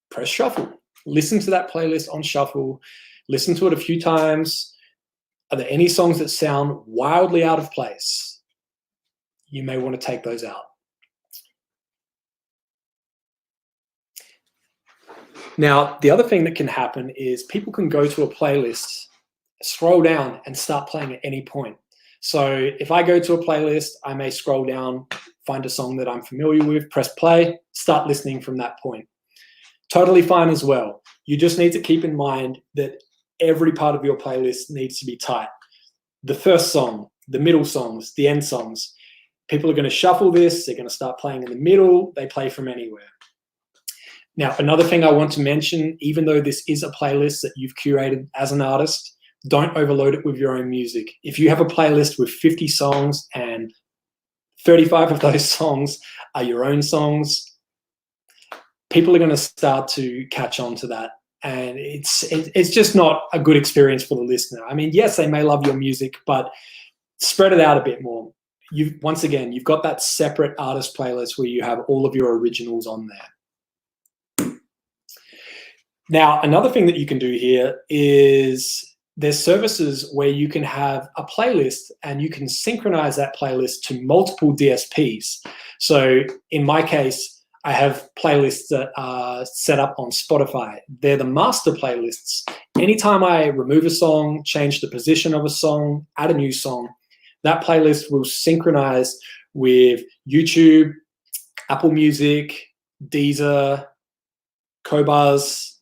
press shuffle, listen to that playlist on shuffle, listen to it a few times. Are there any songs that sound wildly out of place? You may want to take those out. Now, the other thing that can happen is people can go to a playlist, scroll down, and start playing at any point. So if I go to a playlist, I may scroll down, find a song that I'm familiar with, press play, start listening from that point. Totally fine as well. You just need to keep in mind that every part of your playlist needs to be tight. The first song, the middle songs, the end songs. People are going to shuffle this. They're going to start playing in the middle. They play from anywhere. Now, another thing I want to mention, even though this is a playlist that you've curated as an artist, don't overload it with your own music. If you have a playlist with 50 songs and 35 of those songs are your own songs, people are going to start to catch on to that. And it's just not a good experience for the listener. I mean, yes, they may love your music, but spread it out a bit more. Once again, you've got that separate artist playlist where you have all of your originals on there. Now, another thing that you can do here is there's services where you can have a playlist and you can synchronize that playlist to multiple DSPs. So in my case, I have playlists that are set up on Spotify. They're the master playlists. Anytime I remove a song, change the position of a song, add a new song, that playlist will synchronize with YouTube, Apple Music, Deezer, Qobuz,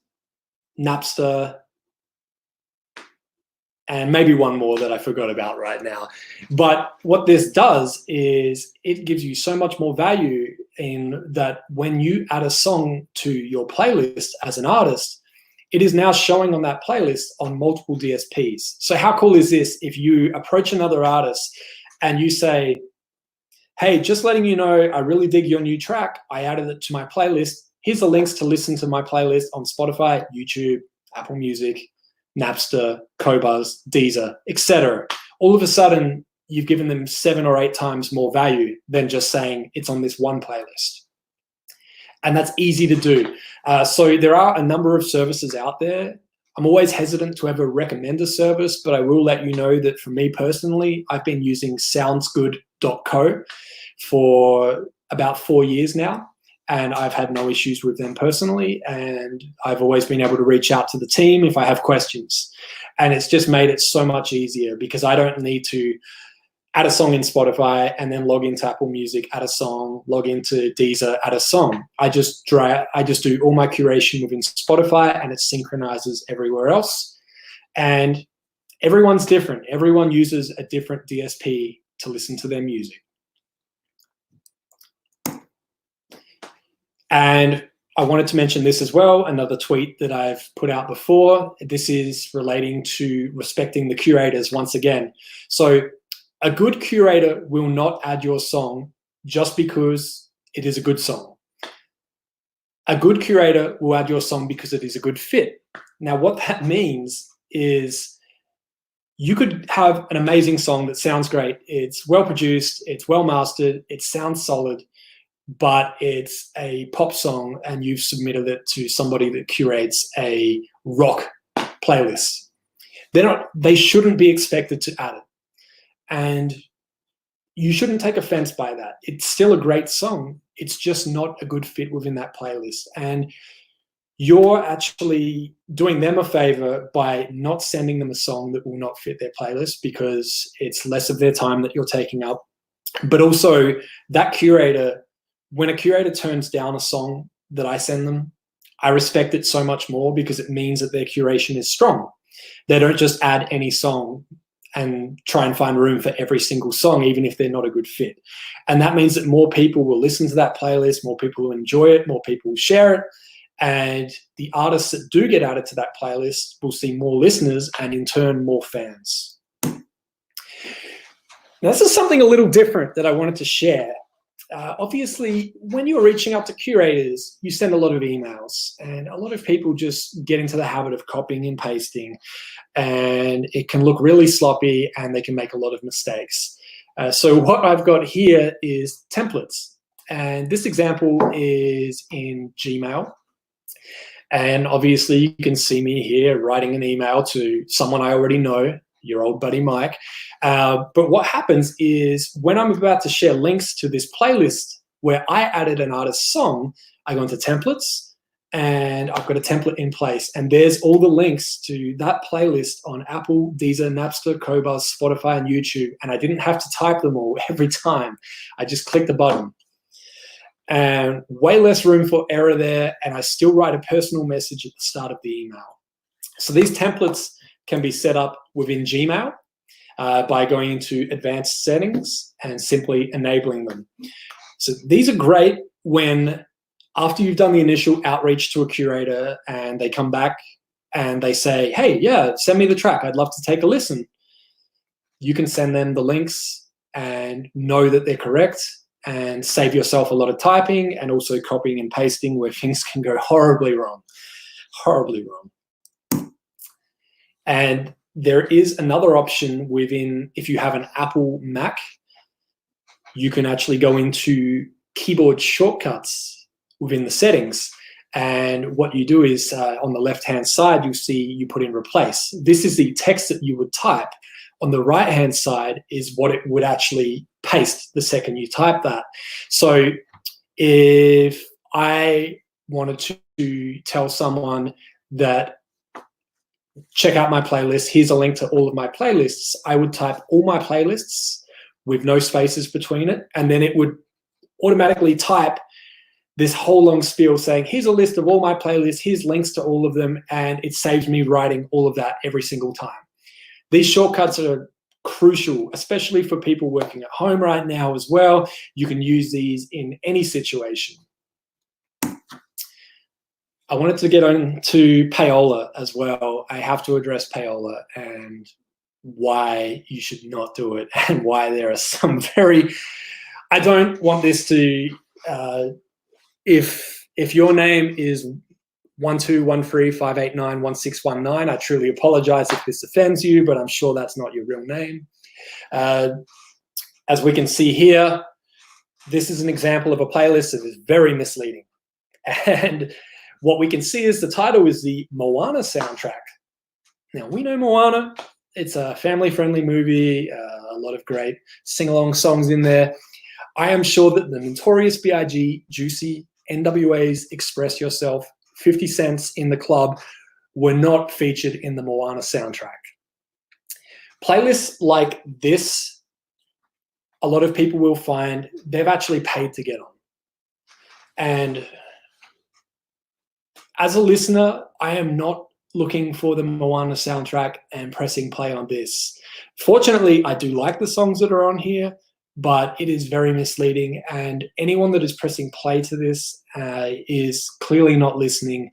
Napster, and maybe one more that I forgot about right now. But what this does is it gives you so much more value in that when you add a song to your playlist as an artist, it is now showing on that playlist on multiple DSPs. So how cool is this if you approach another artist and you say, hey, just letting you know, I really dig your new track. I added it to my playlist. Here's the links to listen to my playlist on Spotify, YouTube, Apple Music, Napster, Qobuz, Deezer, etc. All of a sudden, you've given them 7 or 8 times more value than just saying it's on this one playlist. And that's easy to do. So there are a number of services out there. I'm always hesitant to ever recommend a service, but I will let you know that for me personally, I've been using soundsgood.co for about 4 years now. And I've had no issues with them personally. And I've always been able to reach out to the team if I have questions. And it's just made it so much easier because I don't need to add a song in Spotify and then log into Apple Music, add a song, log into Deezer, add a song. I just do all my curation within Spotify and it synchronizes everywhere else. And everyone's different. Everyone uses a different DSP to listen to their music. And I wanted to mention this as well, another tweet that I've put out before. This is relating to respecting the curators once again. So a good curator will not add your song just because it is a good song. A good curator will add your song because it is a good fit. Now, what that means is you could have an amazing song that sounds great. It's well produced, it's well mastered, it sounds solid, but it's a pop song and you've submitted it to somebody that curates a rock playlist. They shouldn't be expected to add it. And you shouldn't take offense by that. It's still a great song. It's just not a good fit within that playlist. And you're actually doing them a favor by not sending them a song that will not fit their playlist, because it's less of their time that you're taking up. But also that curator, when a curator turns down a song that I send them, I respect it so much more, because it means that their curation is strong. They don't just add any song and try and find room for every single song, even if they're not a good fit. And that means that more people will listen to that playlist, more people will enjoy it, more people will share it. And the artists that do get added to that playlist will see more listeners and in turn more fans. Now, this is something a little different that I wanted to share. Obviously, when you're reaching out to curators, you send a lot of emails, and a lot of people just get into the habit of copying and pasting, and it can look really sloppy and they can make a lot of mistakes. So what I've got here is templates, and this example is in Gmail. And obviously you can see me here writing an email to someone I already know, your old buddy Mike. But what happens is when I'm about to share links to this playlist where I added an artist's song, I go into templates and I've got a template in place. And there's all the links to that playlist on Apple, Deezer, Napster, Qobuz, Spotify, and YouTube. And I didn't have to type them all every time. I just clicked the button. And way less room for error there, and I still write a personal message at the start of the email. So these templates can be set up within Gmail by going into advanced settings and simply enabling them. So these are great when, after you've done the initial outreach to a curator and they come back and they say, hey, yeah, send me the track, I'd love to take a listen. You can send them the links and know that they're correct, and save yourself a lot of typing and also copying and pasting, where things can go horribly wrong, horribly wrong. And there is another option within, if you have an Apple Mac, you can actually go into keyboard shortcuts within the settings. And what you do is on the left-hand side, you'll see you put in replace. This is the text that you would type. On the right-hand side is what it would actually paste the second you type that. So if I wanted to tell someone that, check out my playlist, here's a link to all of my playlists, I would type all my playlists with no spaces between it, and then it would automatically type this whole long spiel saying, here's a list of all my playlists, here's links to all of them, and it saves me writing all of that every single time. These shortcuts are crucial, especially for people working at home right now as well. You can use these in any situation. I wanted to get on to payola as well. I have to address payola and why you should not do it, and why there are some very, I don't want this to, if your name is 121358911619. I truly apologize if this offends you, but I'm sure that's not your real name. As we can see here, this is an example of a playlist that is very misleading. And what we can see is the title is the Moana soundtrack. Now, we know Moana. It's a family-friendly movie, a lot of great sing-along songs in there. I am sure that the Notorious B.I.G., Juicy, NWA's Express Yourself, 50 Cents in the Club were not featured in the Moana soundtrack. Playlists like this, a lot of people will find they've actually paid to get on. And as a listener, I am not looking for the Moana soundtrack and pressing play on this. Fortunately, I do like the songs that are on here, but it is very misleading, and anyone that is pressing play to this is clearly not listening,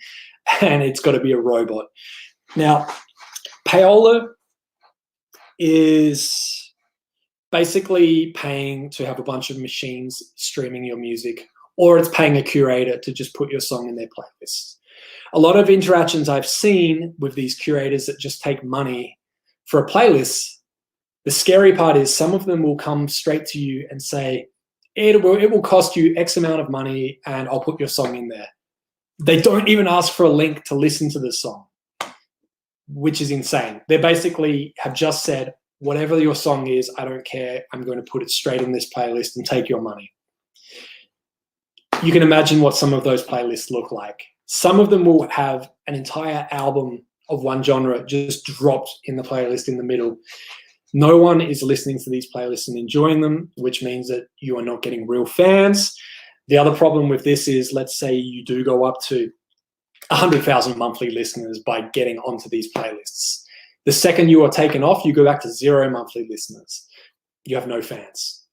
and it's got to be a robot. Now, payola is basically paying to have a bunch of machines streaming your music, or it's paying a curator to just put your song in their playlist. A lot of interactions I've seen with these curators that just take money for a playlist, the scary part is some of them will come straight to you and say, it will cost you X amount of money and I'll put your song in there. They don't even ask for a link to listen to the song, which is insane. They basically have just said, whatever your song is, I don't care. I'm going to put it straight in this playlist and take your money. You can imagine what some of those playlists look like. Some of them will have an entire album of one genre just dropped in the playlist in the middle. No one is listening to these playlists and enjoying them, which means that you are not getting real fans. The other problem with this is, let's say you do go up to 100,000 monthly listeners by getting onto these playlists. The second you are taken off, you go back to 0 monthly listeners. You have no fans.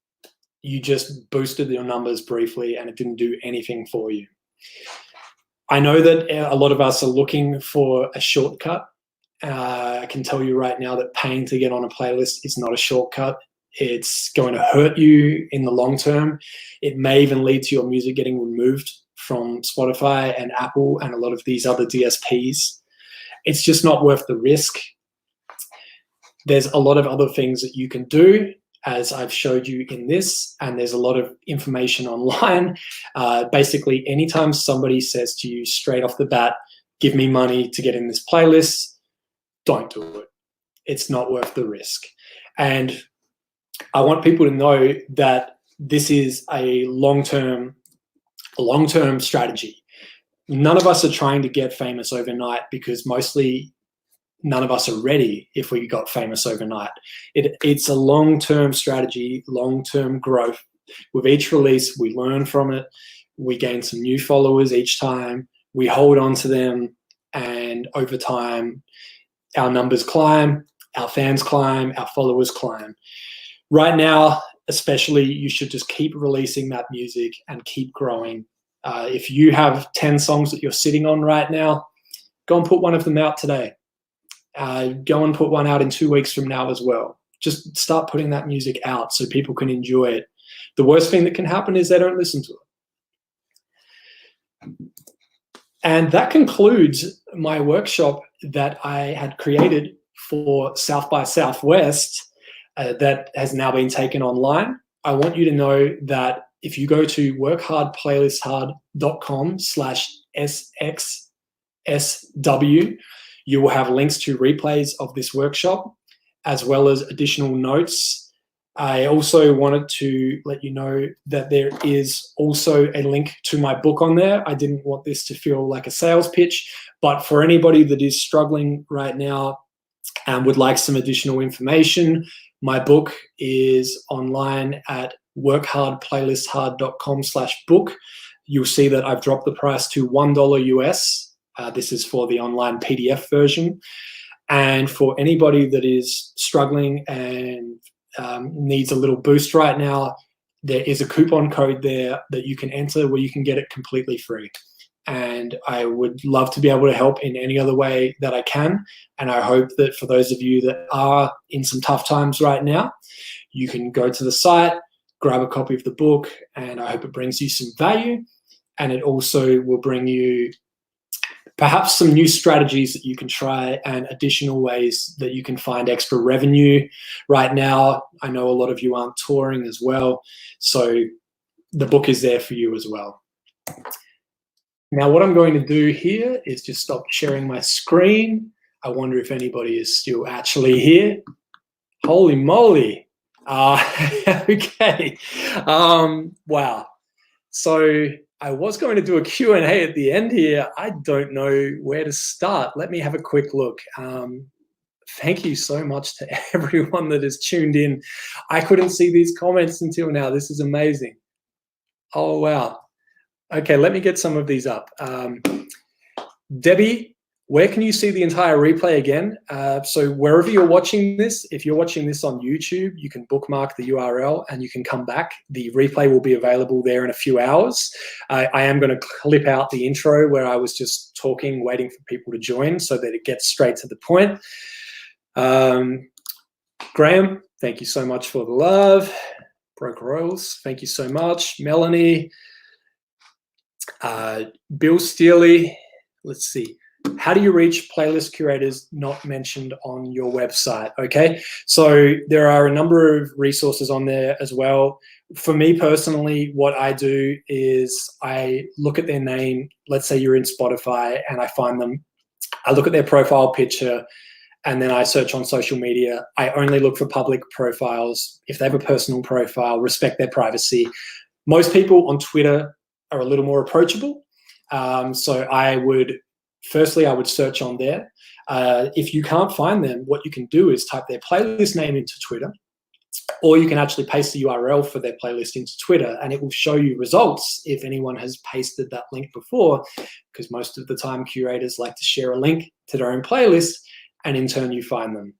You just boosted your numbers briefly and it didn't do anything for you. I know that a lot of us are looking for a shortcut. I can tell you right now that paying to get on a playlist is not a shortcut. It's going to hurt you in the long term. It may even lead to your music getting removed from Spotify and Apple and a lot of these other DSPs. It's just not worth the risk. There's a lot of other things that you can do, as I've showed you in this, and there's a lot of information online. Basically, anytime somebody says to you straight off the bat, give me money to get in this playlist, don't do it. It's not worth the risk. And I want people to know that this is a long-term strategy. None of us are trying to get famous overnight, because mostly none of us are ready if we got famous overnight. It's a long-term strategy, long-term growth. With each release, we learn from it. We gain some new followers each time. We hold on to them. And over time, our numbers climb, our fans climb, our followers climb. Right now, especially, you should just keep releasing that music and keep growing. If you have 10 songs that you're sitting on right now, go and put one of them out today. Go and put one out in 2 weeks from now as well. Just start putting that music out so people can enjoy it. The worst thing that can happen is they don't listen to it. And that concludes my workshop that I had created for South by Southwest that has now been taken online. I want you to know that if you go to workhardplaylisthard.com/SXSW, you will have links to replays of this workshop, as well as additional notes. I also wanted to let you know that there is also a link to my book on there. I didn't want this to feel like a sales pitch, but for anybody that is struggling right now and would like some additional information, my book is online at workhardplaylisthard.com/book. You'll see that I've dropped the price to $1 US. This is for the online PDF version. And for anybody that is struggling and needs a little boost right now, there is a coupon code there that you can enter where you can get it completely free. And I would love to be able to help in any other way that I can. And I hope that for those of you that are in some tough times right now, you can go to the site, grab a copy of the book, and I hope it brings you some value. And it also will bring you perhaps some new strategies that you can try and additional ways that you can find extra revenue. Right now, I know a lot of you aren't touring as well, so the book is there for you as well. Now, what I'm going to do here is just stop sharing my screen. I wonder if anybody is still actually here. Holy moly. Okay. Wow. So I was going to do a Q&A at the end here. I don't know where to start. Let me have a quick look. Thank you so much to everyone that has tuned in. I couldn't see these comments until now. This is amazing. Oh, wow. Okay, let me get some of these up. Debbie, where can you see the entire replay again? So wherever you're watching this, if you're watching this on YouTube, you can bookmark the URL and you can come back. The replay will be available there in a few hours. I am going to clip out the intro where I was just talking, waiting for people to join so that it gets straight to the point. Graham, thank you so much for the love. Broker Royals, thank you so much. Melanie, Bill Steely, let's see. How do you reach playlist curators not mentioned on your website? Okay, so there are a number of resources on there as well. For me personally, what I do is I look at their name. Let's say you're in Spotify and I find them. I look at their profile picture and then I search on social media. I only look for public profiles. If they have a personal profile, respect their privacy. Most people on Twitter are a little more approachable. So I would search on there. If you can't find them, what you can do is type their playlist name into Twitter, or you can actually paste the URL for their playlist into Twitter, and it will show you results if anyone has pasted that link before, because most of the time curators like to share a link to their own playlist, and in turn you find them.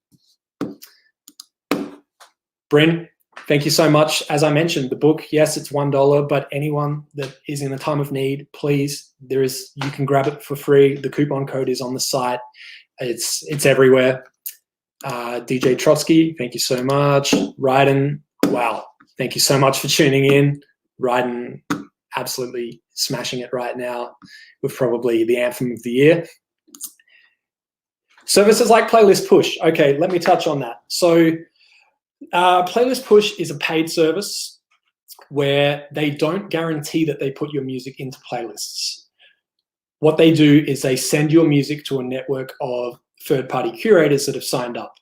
Bryn, thank you so much. As I mentioned, the book, yes, it's $1, but anyone that is in a time of need, please, you can grab it for free. The coupon code is on the site. It's everywhere. DJ Trotsky, thank you so much. Ryden, wow, thank you so much for tuning in. Ryden, absolutely smashing it right now with probably the anthem of the year. Services like Playlist Push. Okay, let me touch on that. So Playlist Push is a paid service where they don't guarantee that they put your music into playlists. What they do is they send your music to a network of third-party curators that have signed up.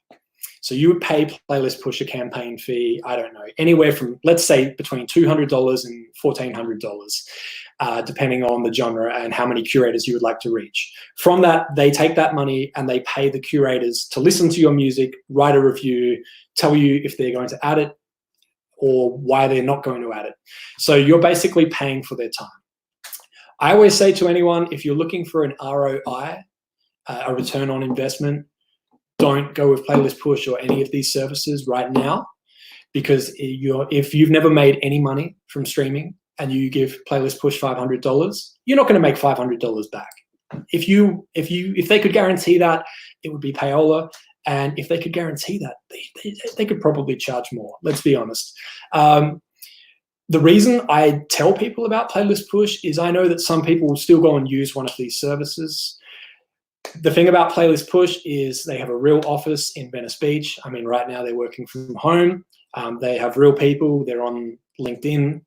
So you would pay Playlist Push a campaign fee, I don't know, anywhere from, let's say, between $200 and $1,400, depending on the genre and how many curators you would like to reach. From that, they take that money and they pay the curators to listen to your music, write a review, tell you if they're going to add it or why they're not going to add it. So you're basically paying for their time. I always say to anyone, if you're looking for an ROI, a return on investment, don't go with Playlist Push or any of these services right now, because if you've never made any money from streaming and you give Playlist Push $500, you're not going to make $500 back. If they could guarantee that, it would be payola, and if they could guarantee that, they could probably charge more. Let's be honest. The reason I tell people about Playlist Push is I know that some people will still go and use one of these services. The thing about Playlist Push is they have a real office in Venice Beach. I mean, right now they're working from home. They have real people. They're on LinkedIn.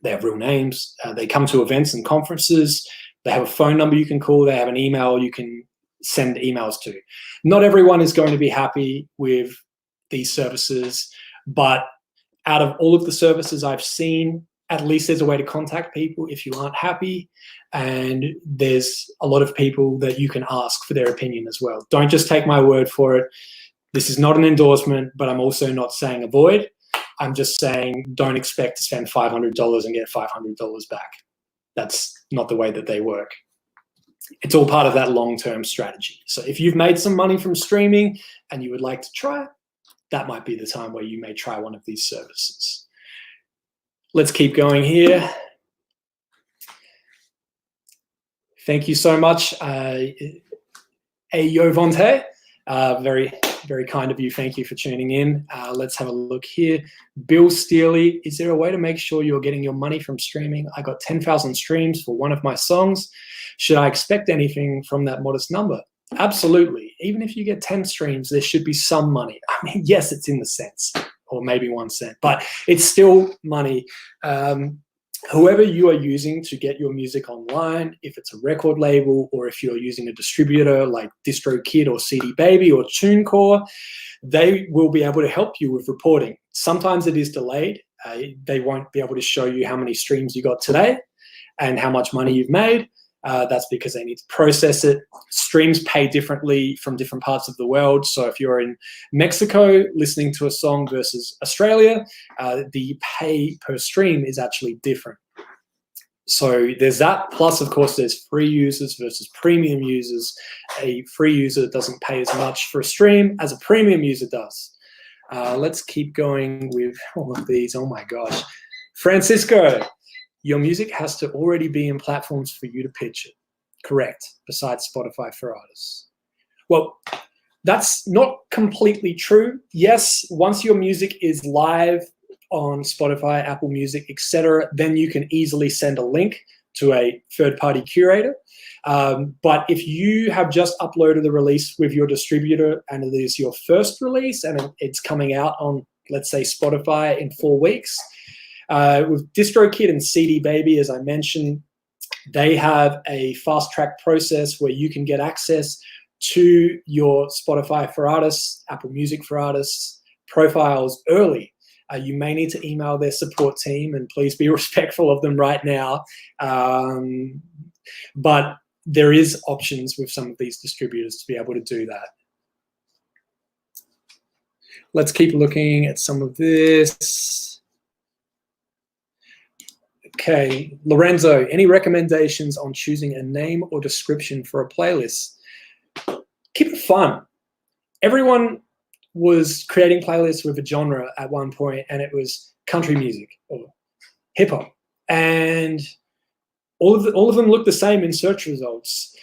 They have real names. They come to events and conferences. They have a phone number you can call. They have an email you can send emails to. Not everyone is going to be happy with these services, but out of all of the services I've seen, at least there's a way to contact people if you aren't happy. And there's a lot of people that you can ask for their opinion as well. Don't just take my word for it. This is not an endorsement, but I'm also not saying avoid. I'm just saying don't expect to spend $500 and get $500 back. That's not the way that they work. It's all part of that long-term strategy. So if you've made some money from streaming and you would like to try it, that might be the time where you may try one of these services. Let's keep going here. Thank you so much, Ayo Vonte. Very, very kind of you. Thank you for tuning in. Let's have a look here. Bill Steely, is there a way to make sure you're getting your money from streaming? I got 10,000 streams for one of my songs. Should I expect anything from that modest number? Absolutely. Even if you get 10 streams, there should be some money. I mean, yes, it's in the cents, or maybe 1 cent, but it's still money. Whoever you are using to get your music online, if it's a record label or if you're using a distributor like DistroKid or CD Baby or TuneCore, they will be able to help you with reporting. Sometimes it is delayed. They won't be able to show you how many streams you got today and how much money you've made. That's because they need to process it. Streams pay differently from different parts of the world. So if you're in Mexico listening to a song versus Australia, the pay per stream is actually different. So there's that. Plus, of course, there's free users versus premium users. A free user doesn't pay as much for a stream as a premium user does. Let's keep going with all of these. Oh my gosh. Francisco. Your music has to already be in platforms for you to pitch it. Correct, besides Spotify for artists. Well, that's not completely true. Yes, once your music is live on Spotify, Apple Music, etc., then you can easily send a link to a third-party curator. But if you have just uploaded the release with your distributor and it is your first release and it's coming out on, let's say, Spotify in 4 weeks, with DistroKid and CD Baby, as I mentioned, they have a fast-track process where you can get access to your Spotify for Artists, Apple Music for Artists profiles early. You may need to email their support team, and please be respectful of them right now. but there is options with some of these distributors to be able to do that. Let's keep looking at some of this. Okay, Lorenzo, any recommendations on choosing a name or description for a playlist? Keep it fun. Everyone was creating playlists with a genre at one point, and it was country music or hip hop, and all of them look the same in search results.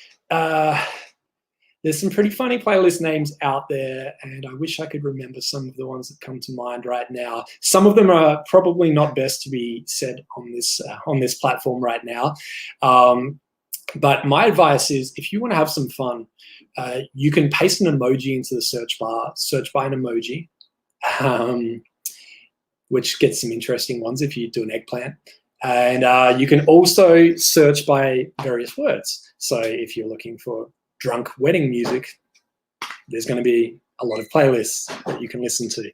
There's some pretty funny playlist names out there, and I wish I could remember some of the ones that come to mind right now. Some of them are probably not best to be said on this platform right now. But my advice is, if you want to have some fun, you can paste an emoji into the search bar, search by an emoji, which gets some interesting ones if you do an eggplant. And you can also search by various words. So if you're looking for drunk wedding music, there's going to be a lot of playlists that you can listen to.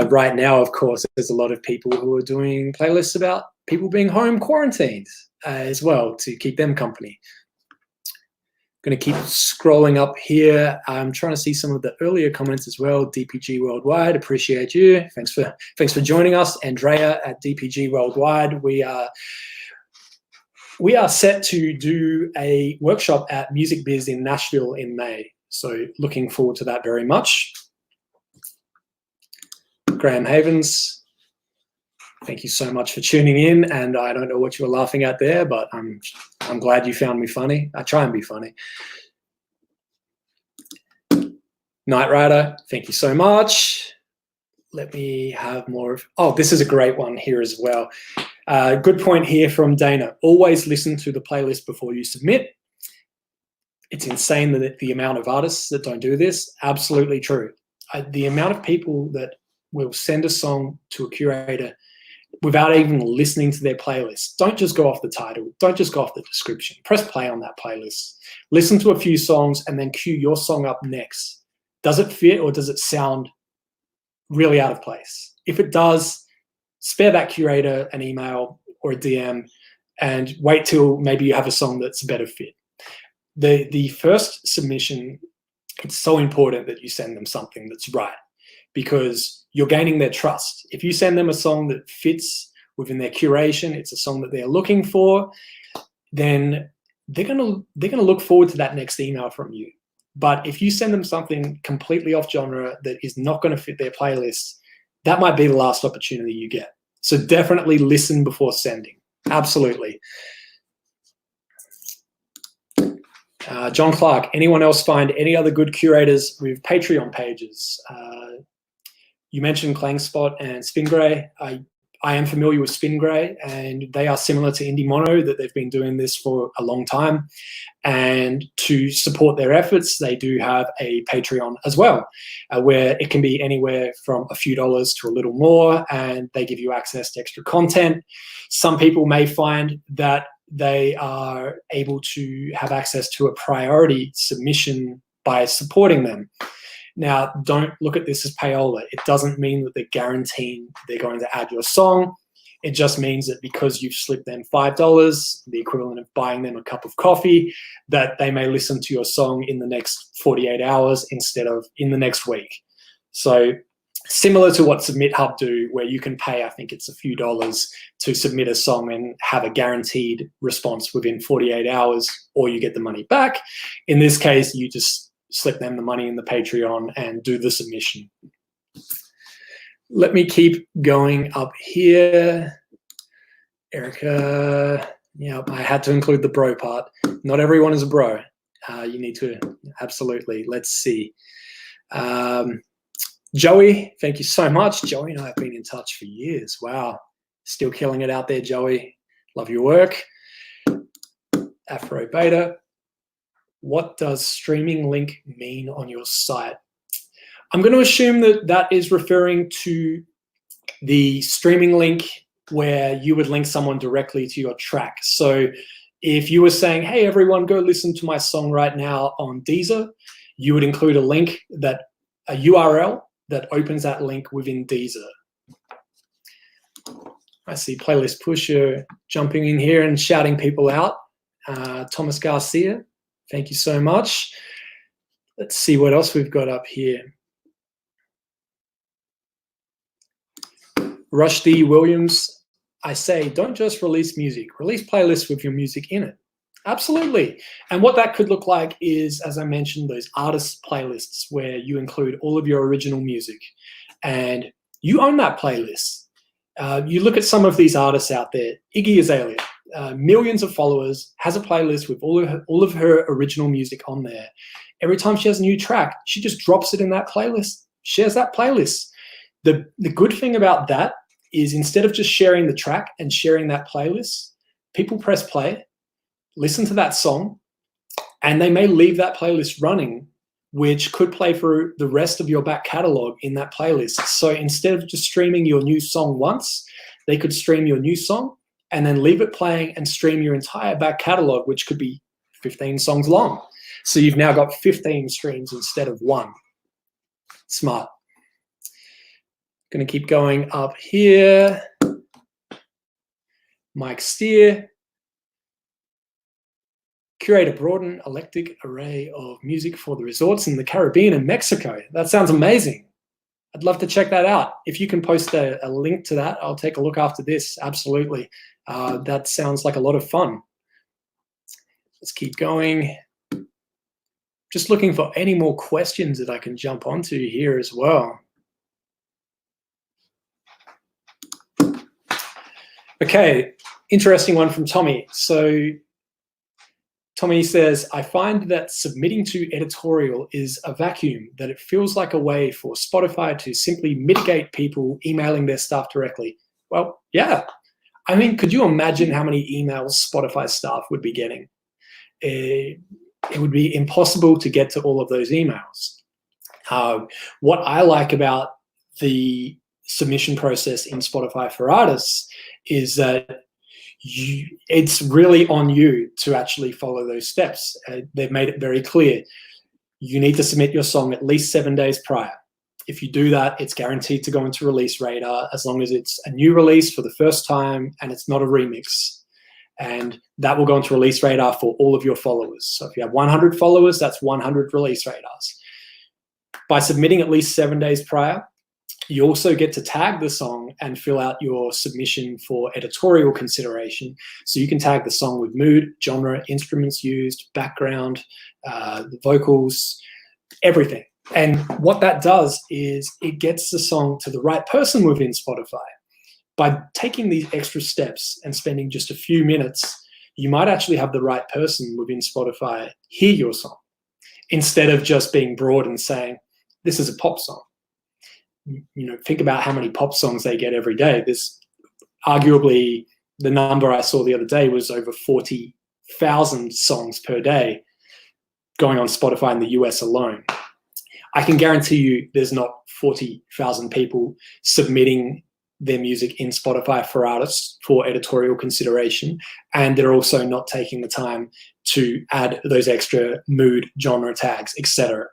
Right now, of course, there's a lot of people who are doing playlists about people being home quarantined as well, to keep them company. I'm going to keep scrolling up here. I'm trying to see some of the earlier comments as well. DPG Worldwide, appreciate you. Thanks for joining us. Andrea at DPG Worldwide. We are set to do a workshop at Music Biz in Nashville in May. So looking forward to that very much. Graham Havens, thank you so much for tuning in. And I don't know what you were laughing at there, but I'm glad you found me funny. I try and be funny. Knight Rider, thank you so much. Let me have more of, oh, this is a great one here as well. Good point here from Dana. Always listen to the playlist before you submit. It's insane that the amount of artists that don't do this. Absolutely true. The amount of people that will send a song to a curator without even listening to their playlist. Don't just go off the title. Don't just go off the description. Press play on that playlist. Listen to a few songs and then cue your song up next. Does it fit, or does it sound really out of place? If it does, spare that curator an email or a DM and wait till maybe you have a song that's a better fit. The first submission, it's so important that you send them something that's right, because you're gaining their trust. If you send them a song that fits within their curation, it's a song that they're looking for, then they're gonna look forward to that next email from you. But if you send them something completely off genre that is not going to fit their playlist, that might be the last opportunity you get. So definitely listen before sending. Absolutely. John Clark, anyone else find any other good curators with Patreon pages? You mentioned Klangspot and Spingray. I am familiar with Spingray, and they are similar to Indy Mono, that they've been doing this for a long time. And to support their efforts, they do have a Patreon as well, where it can be anywhere from a few dollars to a little more, and they give you access to extra content. Some people may find that they are able to have access to a priority submission by supporting them. Now, don't look at this as payola. It doesn't mean that they're guaranteeing they're going to add your song. It just means that because you've slipped them $5, the equivalent of buying them a cup of coffee, that they may listen to your song in the next 48 hours instead of in the next week. So similar to what Submit Hub do, where you can pay, I think it's a few dollars to submit a song and have a guaranteed response within 48 hours, or you get the money back. In this case, you just slip them the money in the Patreon and do the submission. Let me keep going up here. Erica, yeah, I had to include the bro part. Not everyone is a bro. You need to, absolutely. Let's see. Joey, thank you so much. Joey and I have been in touch for years. Wow. Still killing it out there, Joey. Love your work. Afro Beta. What does streaming link mean on your site? I'm going to assume that that is referring to the streaming link where you would link someone directly to your track. So if you were saying, hey, everyone, go listen to my song right now on Deezer, you would include a link, that a URL that opens that link within Deezer. I see Playlist Pusher jumping in here and shouting people out. Thomas Garcia, thank you so much. Let's see what else we've got up here. Rushdie Williams, I say, don't just release music, release playlists with your music in it. Absolutely. And what that could look like is, as I mentioned, those artist playlists where you include all of your original music and you own that playlist. You look at some of these artists out there, Iggy Azalea, millions of followers, has a playlist with all of her original music on there. Every time she has a new track, she just drops it in that playlist, shares that playlist. The good thing about that is instead of just sharing the track and sharing that playlist, people press play, listen to that song, and they may leave that playlist running, which could play through the rest of your back catalog in that playlist. So instead of just streaming your new song once, they could stream your new song and then leave it playing and stream your entire back catalog, which could be 15 songs long. So you've now got 15 streams instead of one. Smart. Going to keep going up here. Mike Steer. Curate a broad and eclectic array of music for the resorts in the Caribbean and Mexico. That sounds amazing. I'd love to check that out. If you can post a link to that, I'll take a look after this. Absolutely. That sounds like a lot of fun. Let's keep going. Just looking for any more questions that I can jump onto here as well. Okay, interesting one from Tommy. So Tommy says, I find that submitting to Editorial is a vacuum, that it feels like a way for Spotify to simply mitigate people emailing their staff directly. Well, yeah. I mean, could you imagine how many emails Spotify staff would be getting? It would be impossible to get to all of those emails. What I like about the submission process in Spotify for artists is that it's really on you to actually follow those steps. They've made it very clear. You need to submit your song at least 7 days prior. If you do that, it's guaranteed to go into Release Radar as long as it's a new release for the first time and it's not a remix. And that will go into Release Radar for all of your followers. So if you have 100 followers, that's 100 Release Radars. By submitting at least 7 days prior, you also get to tag the song and fill out your submission for editorial consideration. So you can tag the song with mood, genre, instruments used, background, the vocals, everything. And what that does is it gets the song to the right person within Spotify. By taking these extra steps and spending just a few minutes, you might actually have the right person within Spotify hear your song instead of just being broad and saying, this is a pop song. You know, think about how many pop songs they get every day. There's arguably, the number I saw the other day was over 40,000 songs per day going on Spotify in the US alone. I can guarantee you there's not 40,000 people submitting their music in Spotify for artists for editorial consideration, and they're also not taking the time to add those extra mood, genre tags, etc.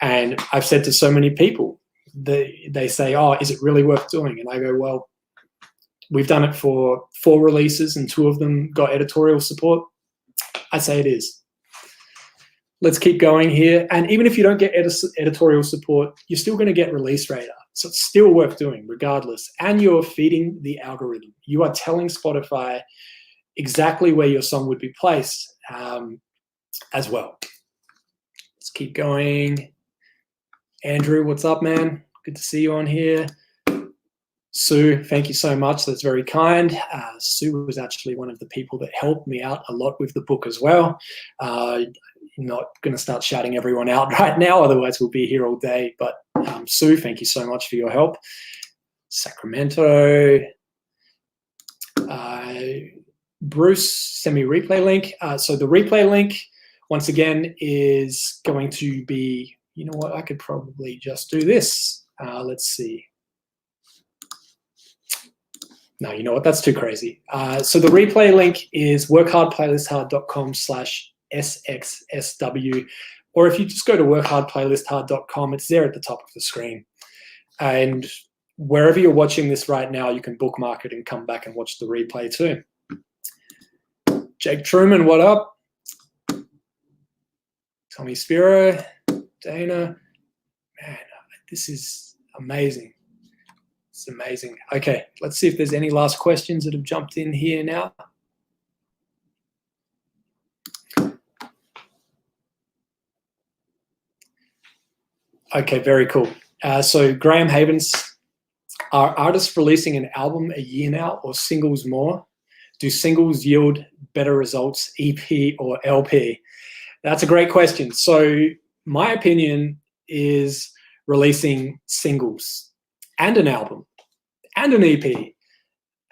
And I've said to so many people, they say, oh, is it really worth doing? And I go, well, we've done it for 4 releases and 2 of them got editorial support. I say it is. Let's keep going here. And even if you don't get editorial support, you're still going to get Release Radar. So it's still worth doing regardless. And you're feeding the algorithm. You are telling Spotify exactly where your song would be placed as well. Let's keep going. Andrew, what's up, man? Good to see you on here. Sue, thank you so much. That's very kind. Sue was actually one of the people that helped me out a lot with the book as well. I'm not going to start shouting everyone out right now, otherwise we'll be here all day. But Sue, thank you so much for your help. Sacramento. Bruce, send me a replay link. So the replay link, once again, is going to be, you know what, I could probably just do this. Let's see. No, you know what, that's too crazy. So the replay link is workhardplaylisthard.com/SXSW, or if you just go to workhardplaylisthard.com, it's there at the top of the screen. And wherever you're watching this right now, you can bookmark it and come back and watch the replay too. Jake Truman, what up? Tommy Spiro, Dana. Man, this is amazing. It's amazing. Okay, let's see if there's any last questions that have jumped in here now. Okay, very cool. So Graham Havens, are artists releasing an album a year now or singles more? Do singles yield better results, EP or LP? That's a great question. So my opinion is releasing singles and an album and an EP.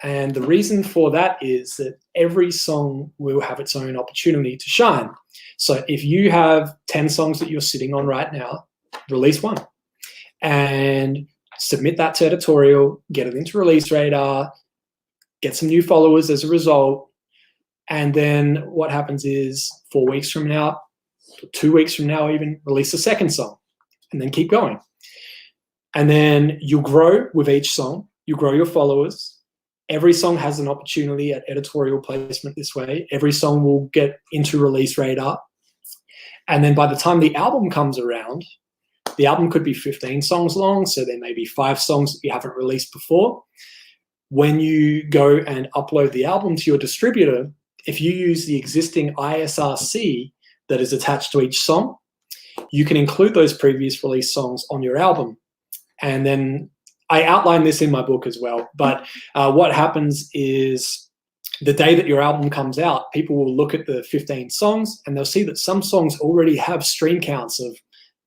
And the reason for that is that every song will have its own opportunity to shine. So if you have 10 songs that you're sitting on right now, release one and submit that to Editorial, get it into Release Radar, get some new followers as a result. And then what happens is 4 weeks from now, 2 weeks from now even, release a second song and then keep going. And then you'll grow with each song. You grow your followers. Every song has an opportunity at editorial placement this way. Every song will get into Release Radar. And then by the time the album comes around, the album could be 15 songs long, so there may be 5 songs that you haven't released before. When you go and upload the album to your distributor, if you use the existing ISRC that is attached to each song, you can include those previous release songs on your album. And then I outline this in my book as well. But what happens is the day that your album comes out, people will look at the 15 songs and they'll see that some songs already have stream counts of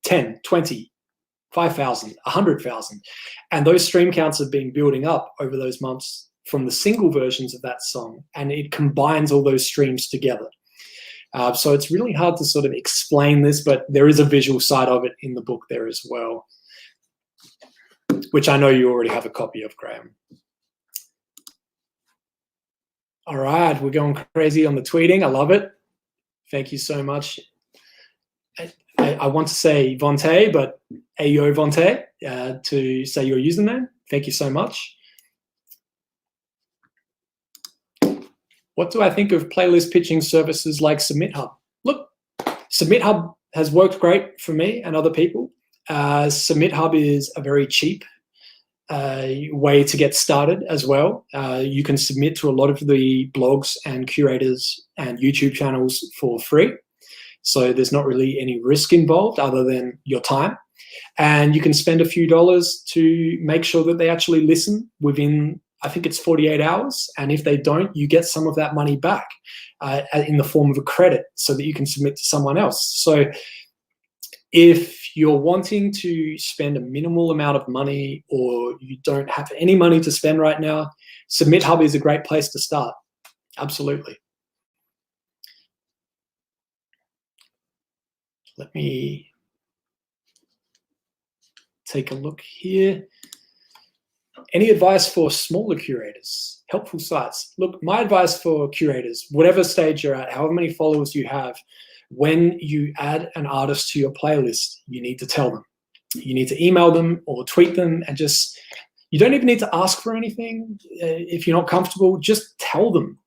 10, 20, 5,000, 100,000. And those stream counts have been building up over those months from the single versions of that song. And it combines all those streams together. So it's really hard to sort of explain this, but there is a visual side of it in the book there as well, which I know you already have a copy of, Graham. All right, we're going crazy on the tweeting. I love it. Thank you so much. I want to say Vontae, but Ayo Vontae to say your username. Thank you so much. What do I think of playlist pitching services like SubmitHub? Look, SubmitHub has worked great for me and other people. SubmitHub is a very cheap way to get started as well. You can submit to a lot of the blogs and curators and YouTube channels for free. So there's not really any risk involved other than your time. And you can spend a few dollars to make sure that they actually listen within, I think it's 48 hours. And if they don't, you get some of that money back in the form of a credit so that you can submit to someone else. So if you're wanting to spend a minimal amount of money or you don't have any money to spend right now, SubmitHub is a great place to start. Absolutely. Let me take a look here. Any advice for smaller curators? Helpful sites. Look, my advice for curators, whatever stage you're at, however many followers you have, when you add an artist to your playlist, you need to tell them. You need to email them or tweet them and just, you don't even need to ask for anything. If you're not comfortable, just tell them.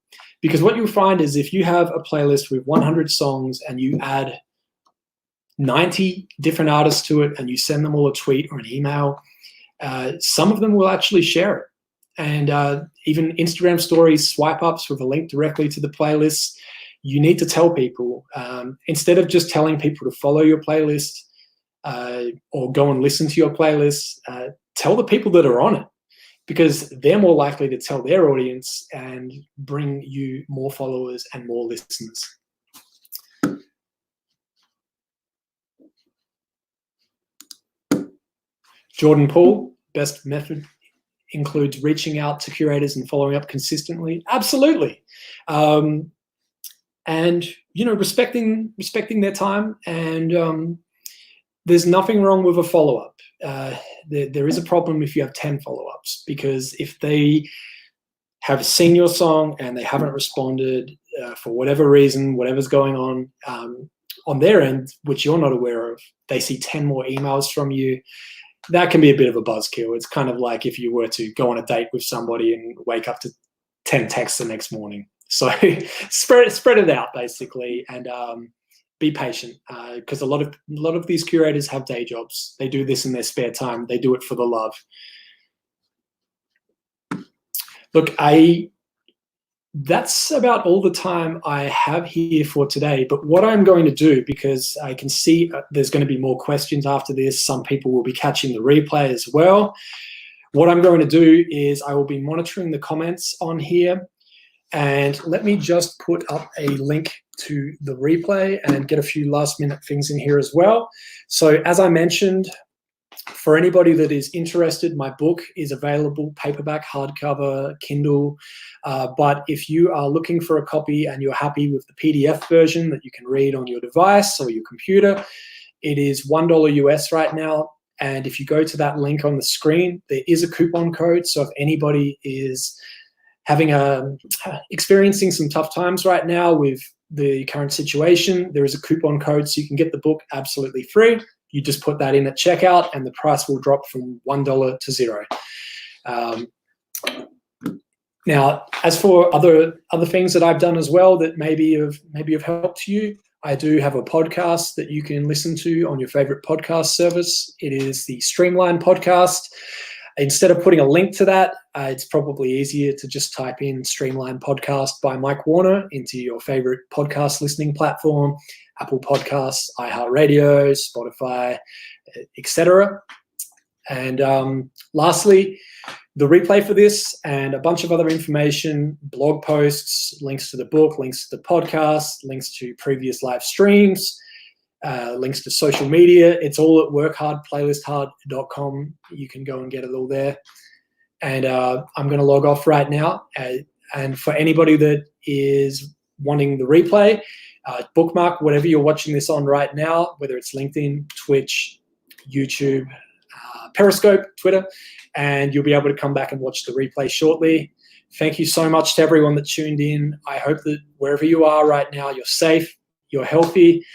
Because what you'll find is if you have a playlist with 100 songs and you add 90 different artists to it and you send them all a tweet or an email, some of them will actually share it. And even Instagram stories, swipe ups with a link directly to the playlist. You need to tell people, instead of just telling people to follow your playlist or go and listen to your playlist, tell the people that are on it, because they're more likely to tell their audience and bring you more followers and more listeners. Jordan Paul, best method includes reaching out to curators and following up consistently. Absolutely. And, you know, respecting their time. And there's nothing wrong with a follow-up. There is a problem if you have 10 follow-ups, because if they have seen your song and they haven't responded for whatever reason, whatever's going on their end, which you're not aware of, they see 10 more emails from you, that can be a bit of a buzzkill. It's kind of like if you were to go on a date with somebody and wake up to 10 texts the next morning. So spread it out basically, and be patient, because a lot of these curators have day jobs. They do this in their spare time. They do it for the love. Look, that's about all the time I have here for today. But what I'm going to do, because I can see there's going to be more questions after this, some people will be catching the replay as well. What I'm going to do is I will be monitoring the comments on here. And let me just put up a link to the replay and get a few last minute things in here as well. So as I mentioned, for anybody that is interested, my book is available, paperback, hardcover, Kindle. But if you are looking for a copy and you're happy with the PDF version that you can read on your device or your computer, it is $1 US right now. And if you go to that link on the screen, there is a coupon code. So if anybody is experiencing some tough times right now with the current situation, there is a coupon code so you can get the book absolutely free. You just put that in at checkout and the price will drop from $1 to $0. Now, as for other things that I've done as well that maybe have helped you, I do have a podcast that you can listen to on your favorite podcast service. It is the Streamline Podcast. Instead of putting a link to that, it's probably easier to just type in Streamline Podcast by Mike Warner into your favorite podcast listening platform, Apple Podcasts, iHeartRadio, Spotify, etc. And lastly, the replay for this and a bunch of other information, blog posts, links to the book, links to the podcast, links to previous live streams, links to social media. It's all at workhardplaylisthard.com. You can go and get it all there. And I'm going to log off right now. And for anybody that is wanting the replay, bookmark whatever you're watching this on right now, whether it's LinkedIn, Twitch, YouTube, Periscope, Twitter, and you'll be able to come back and watch the replay shortly. Thank you so much to everyone that tuned in. I hope that wherever you are right now, you're safe, you're healthy.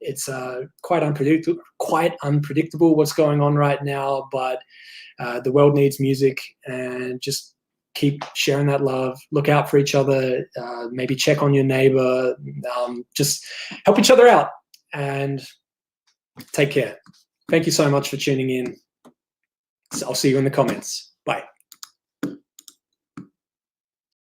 It's quite unpredictable what's going on right now, but the world needs music, and just keep sharing that love. Look out for each other. Maybe check on your neighbor. Just help each other out, and take care. Thank you so much for tuning in. I'll see you in the comments. Bye.